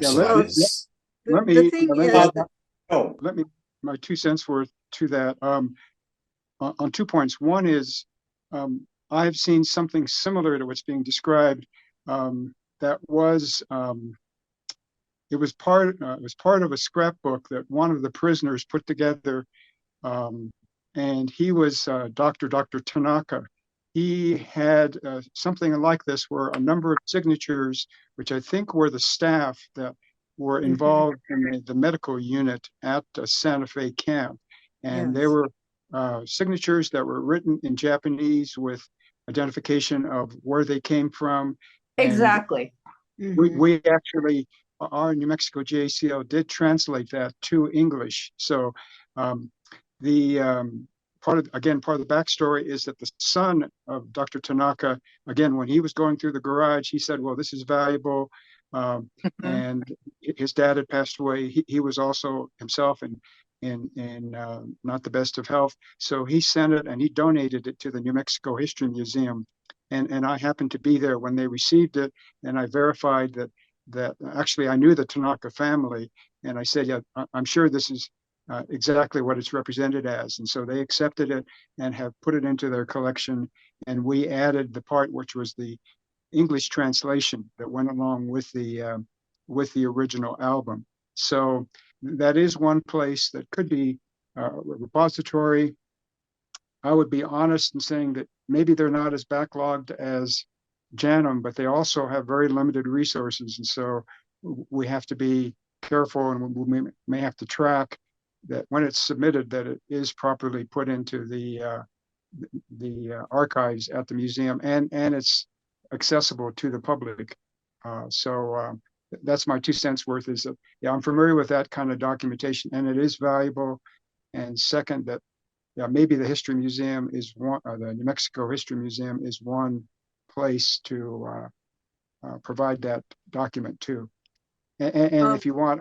me my 2 cents worth to that on 2 points. One is I've seen something similar to what's being described. That was it was part of a scrapbook that one of the prisoners put together, and he was Dr. Tanaka. He had something like this, where a number of signatures, which I think were the staff that were involved in the medical unit at Santa Fe camp. And they were signatures that were written in Japanese with identification of where they came from. Exactly. We actually our New Mexico JCL did translate that to English. So the part of the backstory is that the son of Dr. Tanaka, again, when he was going through the garage, he said, well, this is valuable. And his dad had passed away. He was also himself in not the best of health. So he sent it and he donated it to the New Mexico History Museum. And I happened to be there when they received it. And I verified that actually I knew the Tanaka family. And I said, yeah, I'm sure this is exactly what it's represented as. And so they accepted it and have put it into their collection. And we added the part which was the English translation that went along with the original album. So that is one place that could be a repository. I would be honest in saying that maybe they're not as backlogged as JANM, but they also have very limited resources. And so we have to be careful, and we may have to track that when it's submitted, that it is properly put into the archives at the museum, and it's accessible to the public. So that's my 2 cents worth. Is that, yeah, I'm familiar with that kind of documentation, and it is valuable. And second, that maybe the History Museum is one, or the New Mexico History Museum is one place to provide that document to. And if you want,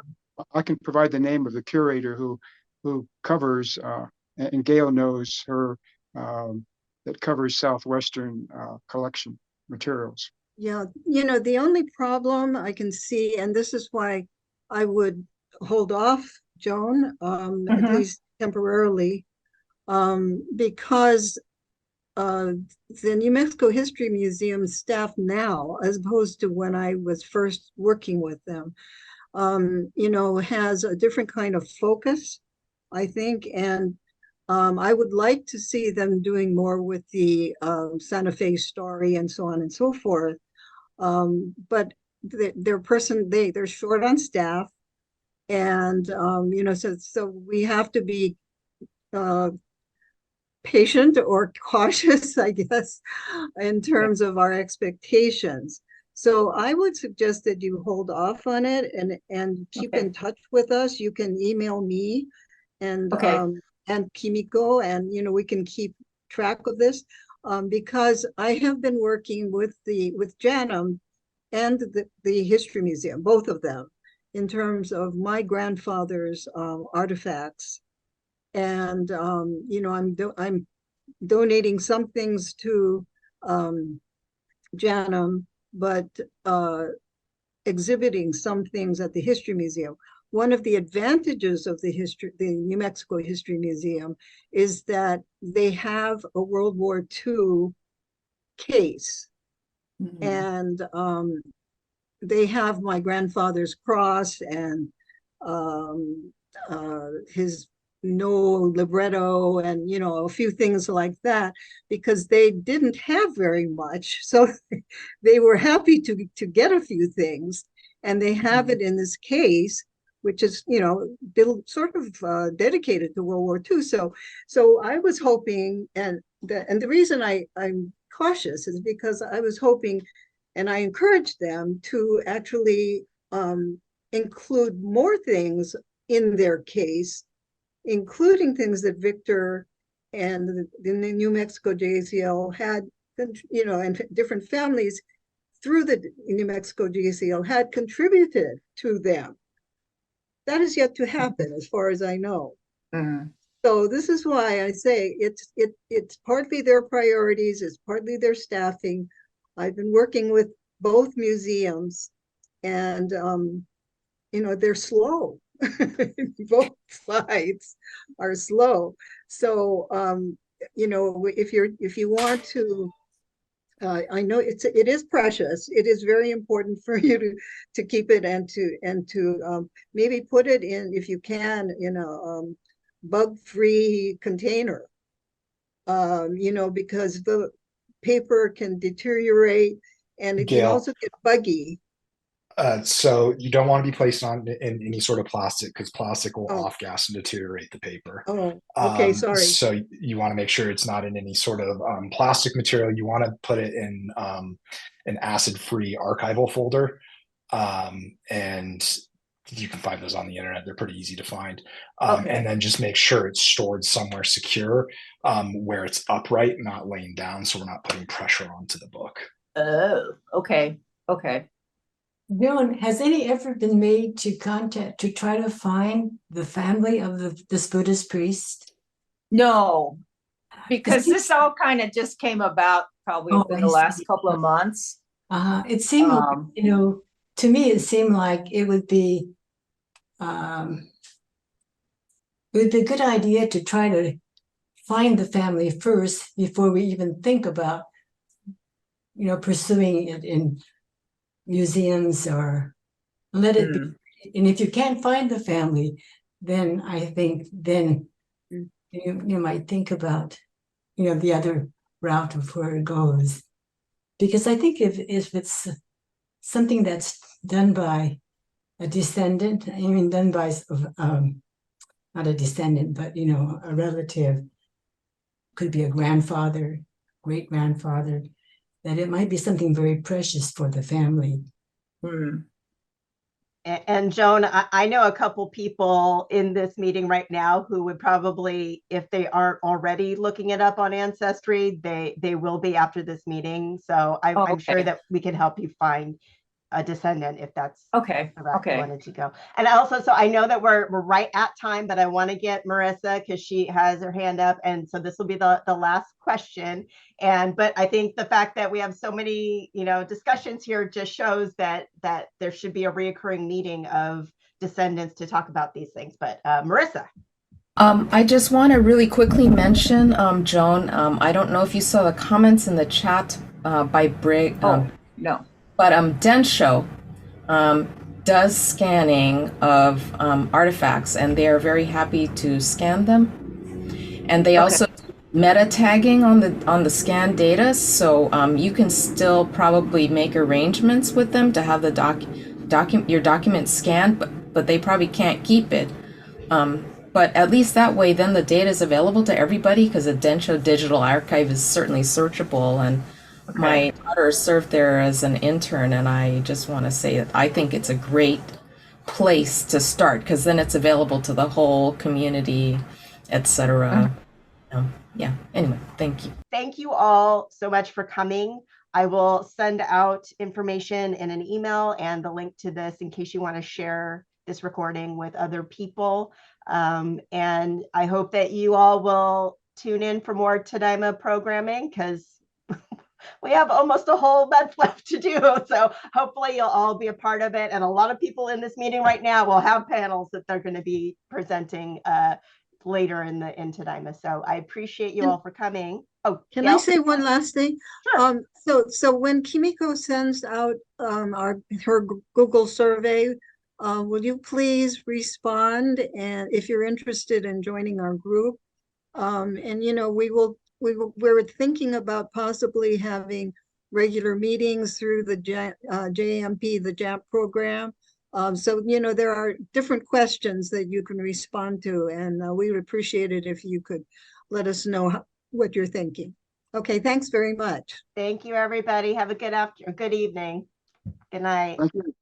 I can provide the name of the curator who covers, and Gail knows her, that covers Southwestern collection materials. Yeah, the only problem I can see, and this is why I would hold off, Joan, at least temporarily, because the New Mexico History Museum staff now, as opposed to when I was first working with them, has a different kind of focus, I think, and I would like to see them doing more with the Santa Fe story and so on and so forth. But they're short on staff, and so we have to be patient or cautious, I guess, in terms of our expectations. So I would suggest that you hold off on it and keep in touch with us. You can email me and Kimiko, and we can keep track of this, because I have been working with JANM and the History Museum, both of them, in terms of my grandfather's artifacts. And I'm donating some things to JANM, but exhibiting some things at the History Museum. One of the advantages of the New Mexico History Museum is that they have a World War II case. And they have my grandfather's cross and his no libretto and a few things like that, because they didn't have very much, so they were happy to get a few things, and they have it in this case, which is sort of dedicated to World War II. So I was hoping, and the reason I'm cautious is because I was hoping, and I encouraged them to actually include more things in their case, including things that Victor and the New Mexico JCL had, and different families through the New Mexico JCL had contributed to them. That is yet to happen, as far as I know. So this is why I say it's partly their priorities, it's partly their staffing. I've been working with both museums, and they're slow. Both sides are slow. So if you want to, I know it is precious. It is very important for you to keep it and to maybe put it in, if you can, in a bug-free container. Because the paper can deteriorate and it can also get buggy. So you don't want to be placed in any sort of plastic, because plastic will off-gas and deteriorate the paper. Oh, okay, sorry. So you want to make sure it's not in any sort of plastic material. You want to put it in an acid-free archival folder. And you can find those on the internet. They're pretty easy to find. Okay. And then just make sure it's stored somewhere secure, where it's upright, not laying down, so we're not putting pressure onto the book. Oh, okay. Okay. Joan, has any effort been made to try to find the family of this Buddhist priest? No, because this all kind of just came about probably within the last couple of months. It seemed, to me, it seemed like it would be a good idea to try to find the family first before we even think about, pursuing it in museums or let it be. And if you can't find the family, then I think you might think about, the other route of where it goes. Because I think if it's something that's done by a descendant, done by, not a descendant, but, a relative, could be a grandfather, great-grandfather, that it might be something very precious for the family. And Joan, I know a couple people in this meeting right now who would probably, if they aren't already looking it up on Ancestry, they will be after this meeting. So I'm sure that we can help you find a descendant if that's okay. You wanted to go. And also, so I know that we're right at time, but I want to get Marissa because she has her hand up, and so this will be the last question. But I think the fact that we have so many discussions here just shows that there should be a reoccurring meeting of descendants to talk about these things. But Marissa. I just want to really quickly mention, Joan, I don't know if you saw the comments in the chat by Brig. No. But Densho does scanning of artifacts, and they are very happy to scan them. And they also do meta tagging on the scan data, so you can still probably make arrangements with them to have the your document scanned, but they probably can't keep it. But at least that way, then the data is available to everybody, because the Densho Digital Archive is certainly searchable. And my daughter served there as an intern, and I just want to say that I think it's a great place to start, because then it's available to the whole community, etc. Anyway, thank you. Thank you all so much for coming. I will send out information in an email and the link to this in case you want to share this recording with other people. And I hope that you all will tune in for more Tadaima programming, because we have almost a whole month left to do. So hopefully you'll all be a part of it. And a lot of people in this meeting right now will have panels that they're going to be presenting later in Tadaima. So I appreciate you all for coming. Oh, can Gail? I say one last thing? Sure. So when Kimiko sends out her Google survey, will you please respond? And if you're interested in joining our group, we're thinking about possibly having regular meetings through the JMP, the JAP program. So, there are different questions that you can respond to, and we would appreciate it if you could let us know what you're thinking. Okay, thanks very much. Thank you, everybody. Have a good evening. Good night. Thank you.